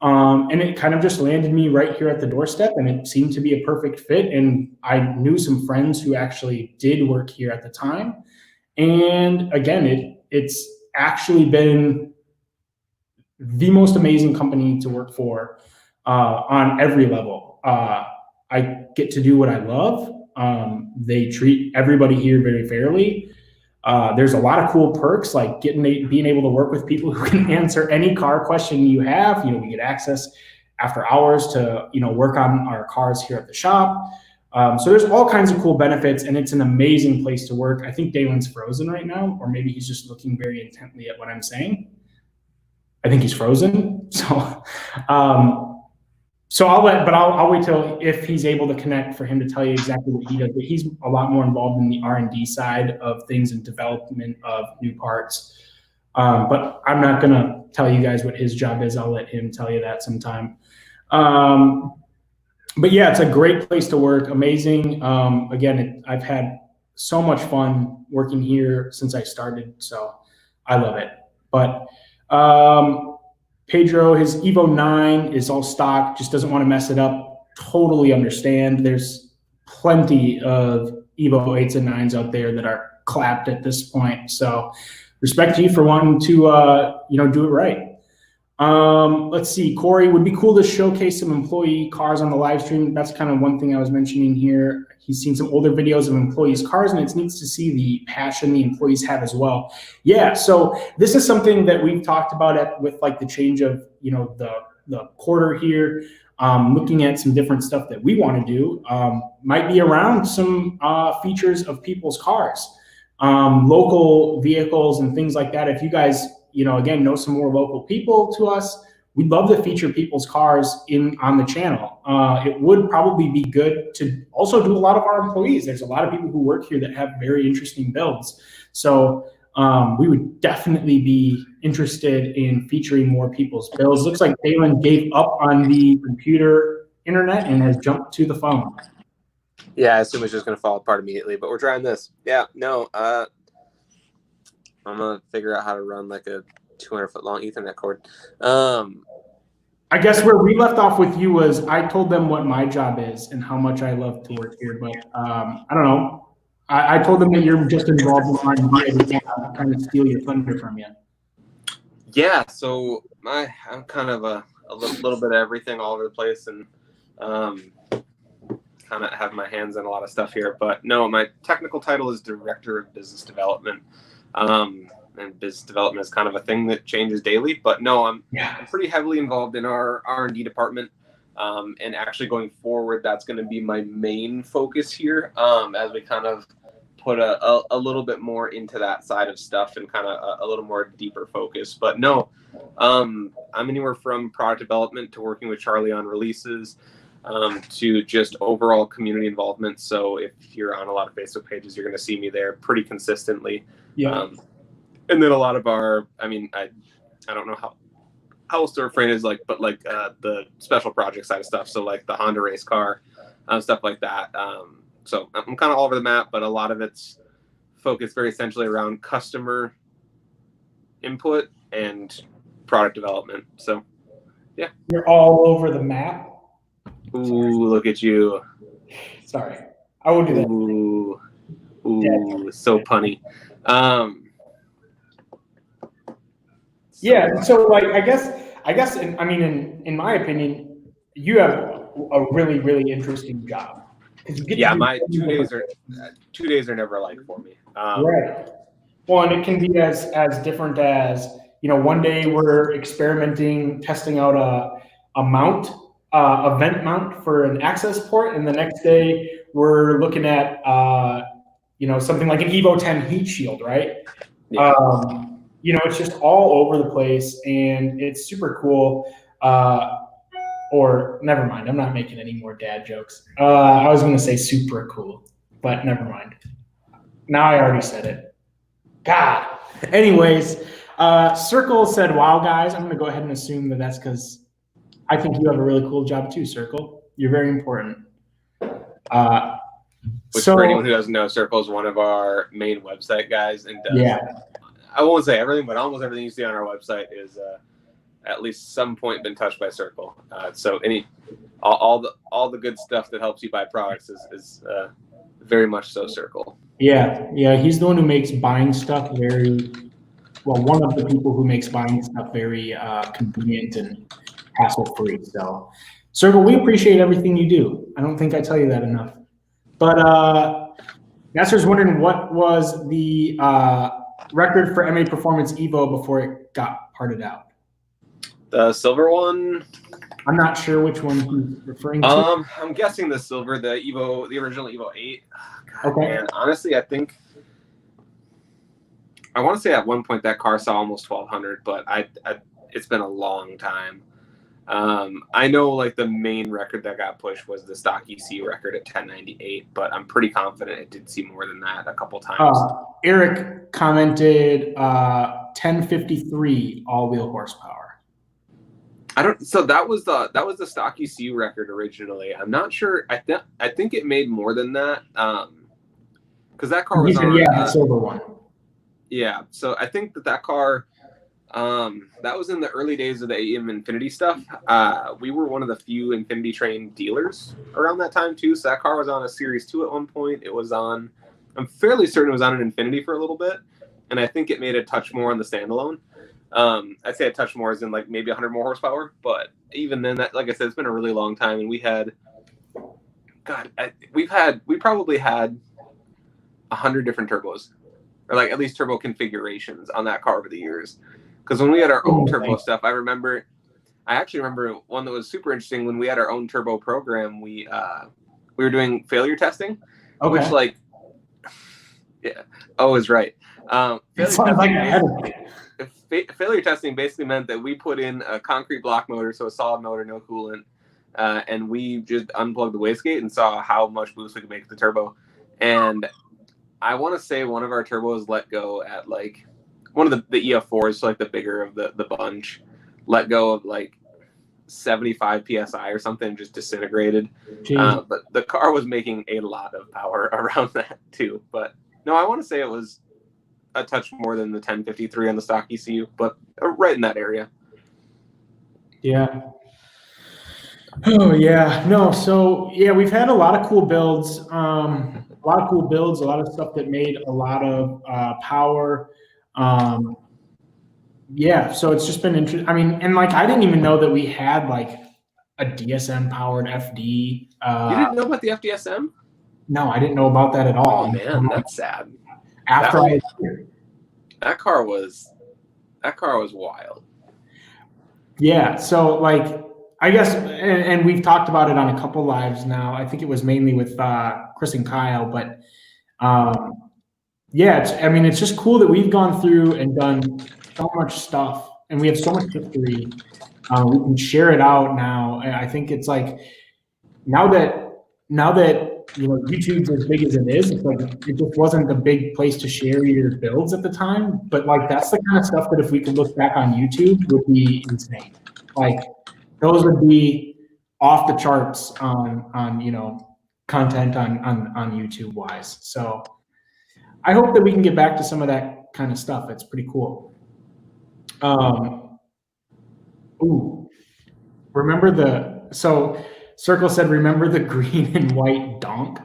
And it kind of just landed me right here at the doorstep, and it seemed to be a perfect fit. And I knew some friends who actually did work here at the time. And again, it's actually been the most amazing company to work for on every leling. I get to do what I love. They treat everybody here very fairly. There's a lot of cool perks like being able to work with people who can answer any car question you have. We get access after hours to work on our cars here at the shop. So there's all kinds of cool benefits, and it's an amazing place to work. I think Dalen's frozen right now, or maybe he's just looking very intently at what I'm saying. I think he's frozen. So, I'll wait till if he's able to connect for him to tell you exactly what he does. But he's a lot more involved in the R&D side of things and development of new parts. But I'm not going to tell you guys what his job is. I'll let him tell you that sometime. But yeah, it's a great place to work. Amazing. Again, I've had so much fun working here since I started. So I love it. But Pedro, his Evo 9 is all stock, just doesn't want to mess it up. Totally understand. There's plenty of Evo 8s and 9s out there that are clapped at this point. So respect to you for wanting to, do it right. Let's see, Corey, would be cool to showcase some employee cars on the live stream. That's kind of one thing I was mentioning here. He's seen some older videos of employees' cars, and it's neat to see the passion the employees have as well. Yeah, so this is something that we've talked about with like the change of, the quarter here, looking at some different stuff that we want to do, might be around some features of people's cars, local vehicles and things like that. If you guys, again, know some more local people to us, we'd love to feature people's cars on the channel. It would probably be good to also do a lot of our employees. There's a lot of people who work here that have very interesting builds. So we would definitely be interested in featuring more people's builds. Looks like Dalen gave up on the computer internet and has jumped to the phone. Yeah, I assume it's just going to fall apart immediately, but we're trying this. Yeah, no, I'm going to figure out how to run like a 200-foot long Ethernet cord. I guess where we left off with you was I told them what my job is and how much I love to work here, but I don't know. I told them that you're just involved in R&D. I didn't want to kind of steal your thunder from you. Yeah, so I'm kind of a little bit of everything all over the place, and kind of have my hands in a lot of stuff here. But no, my technical title is Director of Business Development. And business development is kind of a thing that changes daily. But no, I'm pretty heavily involved in our R&D department. And actually going forward, that's going to be my main focus here as we kind of put a little bit more into that side of stuff and kind of a little more deeper focus. But no, I'm anywhere from product development to working with Charlie on releases to just overall community involvement. So if you're on a lot of Facebook pages, you're going to see me there pretty consistently. Yeah. And then a lot of our, I don't know how else to refrain is like, but like the special project side of stuff. So like the Honda race car, stuff like that. So I'm kind of all over the map, but a lot of it's focused very essentially around customer input and product development. So yeah. You're all over the map. Ooh, look at you. Sorry. I won't do that. Ooh, so punny. Yeah, so like I guess in my opinion, you have a really, really interesting job. Yeah, my 2 days are never alike for me. Right. Well, and it can be as different as, one day we're experimenting, testing out a mount, event mount for an access port, and the next day we're looking at something like an Evo 10 heat shield, right? Yeah. It's just all over the place, and it's super cool. Or never mind, I'm not making any more dad jokes. I was going to say super cool, but never mind. Now I already said it. God. Anyways, Circle said, "Wow, guys." I'm going to go ahead and assume that that's because I think you have a really cool job too, Circle. You're very important. Which for anyone who doesn't know, Circle is one of our main website guys, and I won't say everything, but almost everything you see on our website is at least some point been touched by Circle. So all the good stuff that helps you buy products is very much so Circle. Yeah, he's the one who makes buying stuff one of the people who makes buying stuff very convenient and hassle-free. So, Circle, we appreciate everything you do. I don't think I tell you that enough. But Nasser's wondering what was the record for MA Performance Evo before it got parted out. The silver one? I'm not sure which one he's referring to. I'm guessing the silver, the original Evo 8. God, okay. Man, honestly, I want to say at one point that car saw almost 1,200, but it's been a long time. I know like the main record that got pushed was the stock EC record at 1098, but I'm pretty confident it did see more than that a couple times. Eric commented 1053 all-wheel horsepower. So that was the stock ECU record originally. I'm not sure. I think it made more than that. Because that car was on the silver one. Yeah. So I think that car that was in the early days of the AEM Infinity stuff. We were one of the few Infinity trained dealers around that time too. So that car was on a Series 2 at one point. I'm fairly certain it was on an Infinity for a little bit, and I think it made a touch more on the standalone. I'd say a touch more as in like maybe 100 more horsepower, but even then, that, like I said, it's been a really long time, and we probably had 100 different turbos, or like at least turbo configurations on that car over the years. Because when we had our own turbo stuff, I actually remember one that was super interesting. When we had our own turbo program, we were doing failure testing, which like, yeah, is right. Failure testing basically meant that we put in a concrete block motor, so a solid motor, no coolant, and we just unplugged the wastegate and saw how much boost we could make with the turbo. And I want to say one of our turbos let go at like one of the EF4s, so like the bigger of the bunch, let go of like 75 psi or something, just disintegrated. But the car was making a lot of power around that too. But no, I want to say it was a touch more than the 1053 on the stock ECU, but right in that area. Yeah. Oh yeah. No. So yeah, we've had a lot of cool builds. lot of cool builds, a lot of stuff that made a lot of power. Yeah, so it's just been interesting. I mean, and like I didn't even know that we had like a DSM powered FD. You didn't know about the FDSM? No, I didn't know about that at all. Oh man, that's sad. After I was here. That car was wild. Yeah, so like I guess, and we've talked about it on a couple lives now. I think it was mainly with Chris and Kyle, but yeah, it's just cool that we've gone through and done so much stuff, and we have so much history. We can share it out now. And I think it's like now that YouTube's as big as it is, it's like it just wasn't a big place to share your builds at the time. But like that's the kind of stuff that if we could look back on YouTube would be insane. Like those would be off the charts on content on YouTube wise. So I hope that we can get back to some of that kind of stuff. It's pretty cool. Circle said, remember the green and white donk?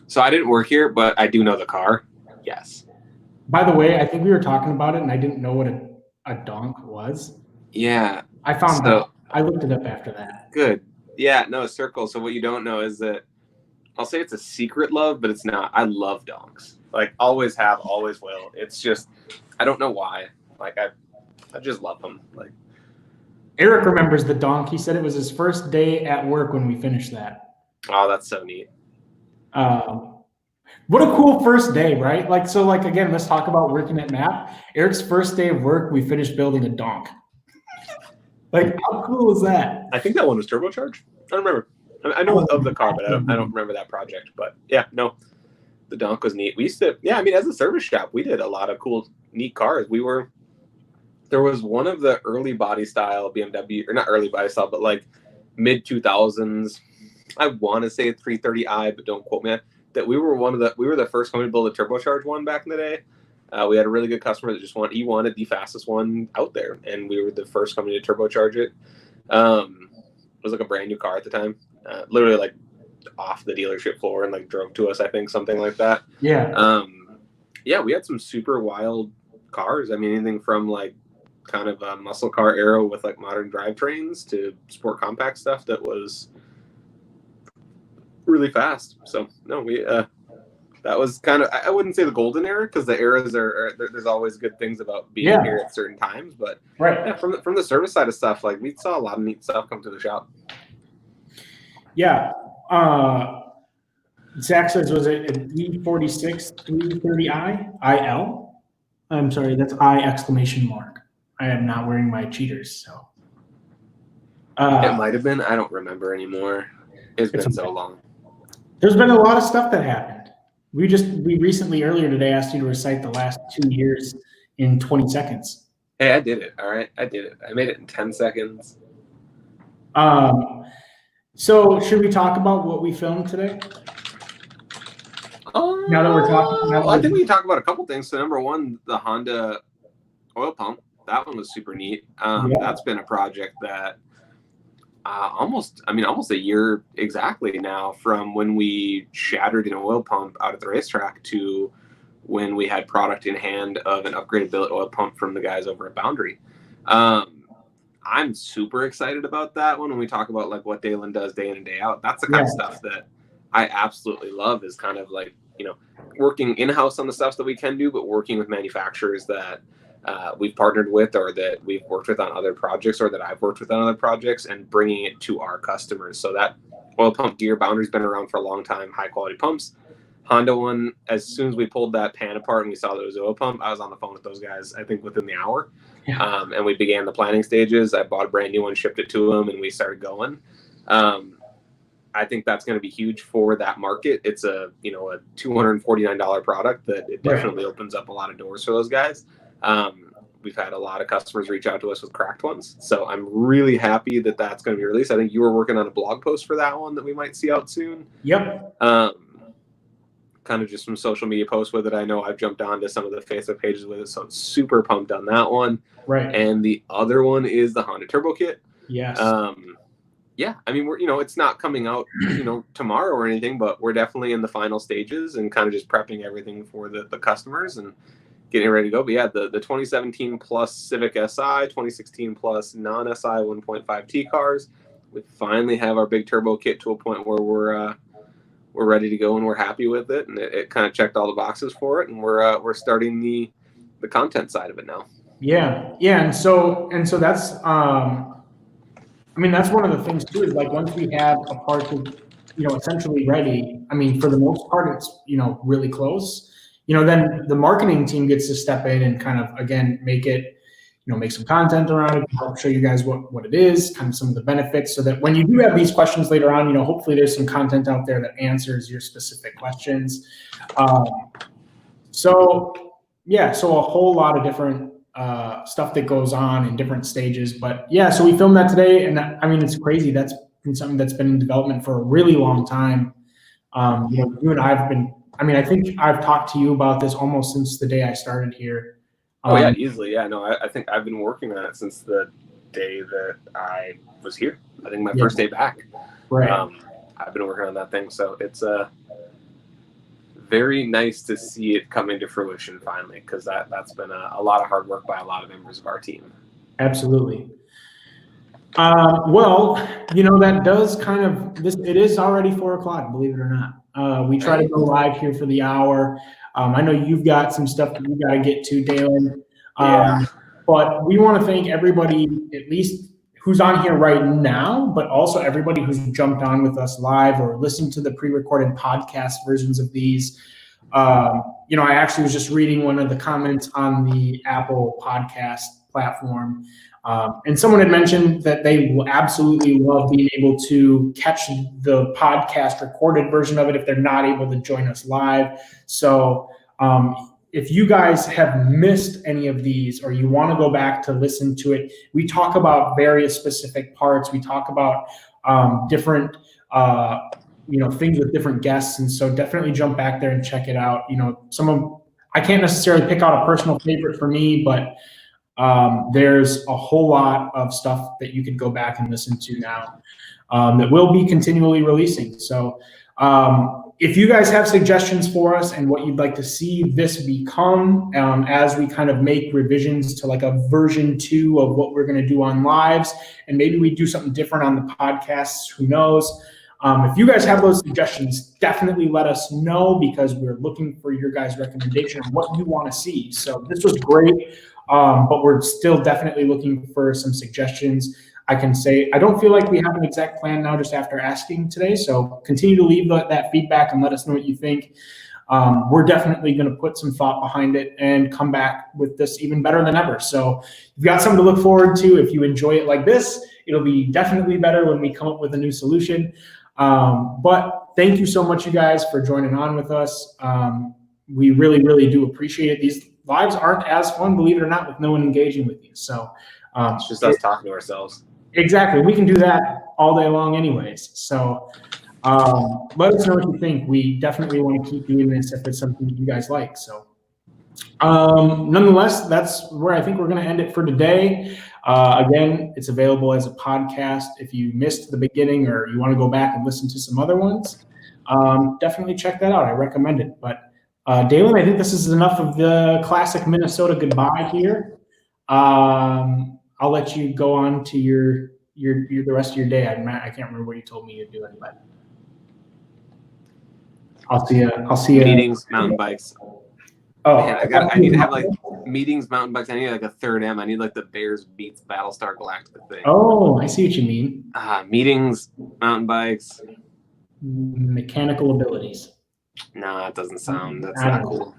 So I didn't work here, but I do know the car. Yes. By the way, I think we were talking about it and I didn't know what a donk was. Yeah. I found out. I looked it up after that. Good. Yeah, no, Circle. So what you don't know is that I'll say it's a secret love, but it's not. I love donks. Like always have, always will. It's just I don't know why. Like I just love them. Like Eric remembers the donk. He said it was his first day at work when we finished that. Oh, that's so neat. What a cool first day, right? Like, so like, again, let's talk about working at MAP. Eric's first day of work, we finished building a donk. Like, how cool is that? I think that one was turbocharged. I don't remember. I know of the car, but I don't remember that project. But yeah, no, the donk was neat. We used to, yeah, I mean, as a service shop, we did a lot of cool, neat cars. There was one of the early body style BMW, or not early body style, but like mid 2000s. I want to say a 330i, but don't quote me. That we were the first company to build a turbocharged one back in the day. We had a really good customer that just wanted the fastest one out there, and we were the first company to turbocharge it. It was like a brand new car at the time, literally like off the dealership floor and like drove to us. I think something like that. Yeah. Yeah, we had some super wild cars. I mean, anything from like kind of a muscle car era with like modern drivetrains to sport compact stuff that was really fast. So no, that was kind of, I wouldn't say the golden era, because the eras there's always good things about being here at certain times, but right. Yeah, from the service side of stuff, like we saw a lot of neat stuff come to the shop. Yeah. Zach says, was it an E46 330i IL? I'm sorry, that's I exclamation mark. I am not wearing my cheaters, so. It might have been. I don't remember anymore. It's been so long. There's been a lot of stuff that happened. We recently, earlier today, asked you to recite the last 2 years in 20 seconds. Hey, I did it. All right. I did it. I made it in 10 seconds. So should we talk about what we filmed today? Now that we're talking, I think we can talk about a couple things. So number one, the Honda oil pump. That one was super neat. That's been a project that almost a year exactly now from when we shattered an oil pump out at the racetrack to when we had product in hand of an upgraded billet oil pump from the guys over at Boundary. I'm super excited about that one. When we talk about like what Dalen does day in and day out, that's the kind of stuff that I absolutely love, is kind of like, working in-house on the stuff that we can do, but working with manufacturers that we've partnered with, or that we've worked with on other projects, or that I've worked with on other projects, and bringing it to our customers. So that oil pump gear, Boundary's been around for a long time, high quality pumps. Honda one, as soon as we pulled that pan apart and we saw that it was oil pump, I was on the phone with those guys, I think within the hour. Yeah. And we began the planning stages. I bought a brand new one, shipped it to them, and we started going. I think that's going to be huge for that market. It's a $249 product that it definitely opens up a lot of doors for those guys. We've had a lot of customers reach out to us with cracked ones. So I'm really happy that that's going to be released. I think you were working on a blog post for that one that we might see out soon. Yep. Kind of just some social media posts with it. I know I've jumped onto some of the Facebook pages with it, so I'm super pumped on that one. Right. And the other one is the Honda Turbo Kit. Yes. Yeah, I mean, it's not coming out, tomorrow or anything, but we're definitely in the final stages and kind of just prepping everything for the customers and getting ready to go. But yeah, the 2017 plus Civic SI, 2016 plus non-SI 1.5T cars, we finally have our big turbo kit to a point where we're ready to go and we're happy with it, and it kind of checked all the boxes for it, and we're starting the content side of it now. Yeah, and so that's I mean, that's one of the things too, is like once we have a part of, essentially ready, I mean, for the most part, it's, really close, then the marketing team gets to step in and kind of, again, make it, make some content around it, help show you guys what it is, kind of some of the benefits, so that when you do have these questions later on, hopefully there's some content out there that answers your specific questions. So a whole lot of different stuff that goes on in different stages. But yeah, so we filmed that today, and I mean, it's crazy. That's been something that's been in development for a really long time. You and I've been, I think I've talked to you about this almost since the day I started here. Oh yeah, easily. Yeah, no, I think I've been working on it since the day that I was here. I think my first day back. Right. I've been working on that thing, so it's very nice to see it come into fruition finally, because that's been a lot of hard work by a lot of members of our team. Absolutely. Well, that does kind of this. It is already 4:00, believe it or not. We try to go live here for the hour. I know you've got some stuff that you got to get to, Dalen. But we want to thank everybody, at least who's on here right now, but also everybody who's jumped on with us live or listened to the pre-recorded podcast versions of these. I actually was just reading one of the comments on the Apple podcast platform. And someone had mentioned that they will absolutely love being able to catch the podcast recorded version of it if they're not able to join us live. So if you guys have missed any of these, or you want to go back to listen to it, we talk about various specific parts. We talk about different things with different guests. And so definitely jump back there and check it out. I can't necessarily pick out a personal favorite for me, but there's a whole lot of stuff that you could go back and listen to now that we'll be continually releasing. So if you guys have suggestions for us and what you'd like to see this become as we kind of make revisions to like a version 2 of what we're going to do on lives, and maybe we do something different on the podcasts, who knows? If you guys have those suggestions, definitely let us know, because we're looking for your guys' recommendation on what you want to see. So this was great. But we're still definitely looking for some suggestions. I can say I don't feel like we have an exact plan now just after asking today. So continue to leave that feedback and let us know what you think. We're definitely going to put some thought behind it and come back with this even better than ever. So you've got something to look forward to. If you enjoy it like this, it'll be definitely better when we come up with a new solution. But thank you so much, you guys, for joining on with us. We really, really do appreciate it. These lives aren't as fun, believe it or not, with no one engaging with you. So it's just us talking to ourselves. Exactly. We can do that all day long anyways. So let us know what you think. We definitely want to keep doing this if it's something you guys like. So nonetheless, that's where I think we're going to end it for today. Again, it's available as a podcast. If you missed the beginning or you want to go back and listen to some other ones, definitely check that out. I recommend it. But Dalen, I think this is enough of the classic Minnesota goodbye here. I'll let you go on to your the rest of your day. I can't remember what you told me you're doing, but I'll see you. Meetings, mountain bikes. Oh, man, I need to have like meetings, mountain bikes. I need like a third M. I need like the Bears beats Battlestar Galactica thing. Oh, I see what you mean. Meetings, mountain bikes, mechanical abilities. No, that doesn't sound. That's not cool.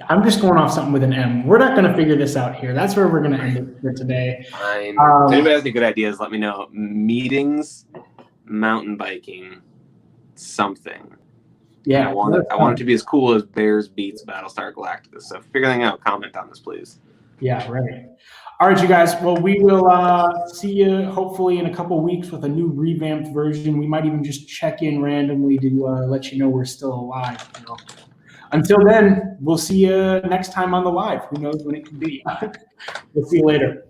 I'm just going off something with an M. We're not going to figure this out here. That's where we're going to end it for today. Fine. If anybody has any good ideas, let me know. Meetings, mountain biking, something. Yeah. I want it to be as cool as Bears beats Battlestar Galactica. So figure anything out. Comment on this, please. Yeah, right. All right, you guys. Well, we will see you hopefully in a couple of weeks with a new revamped version. We might even just check in randomly to let you know we're still alive. Until then, we'll see you next time on the live. Who knows when it can be. We'll see you later.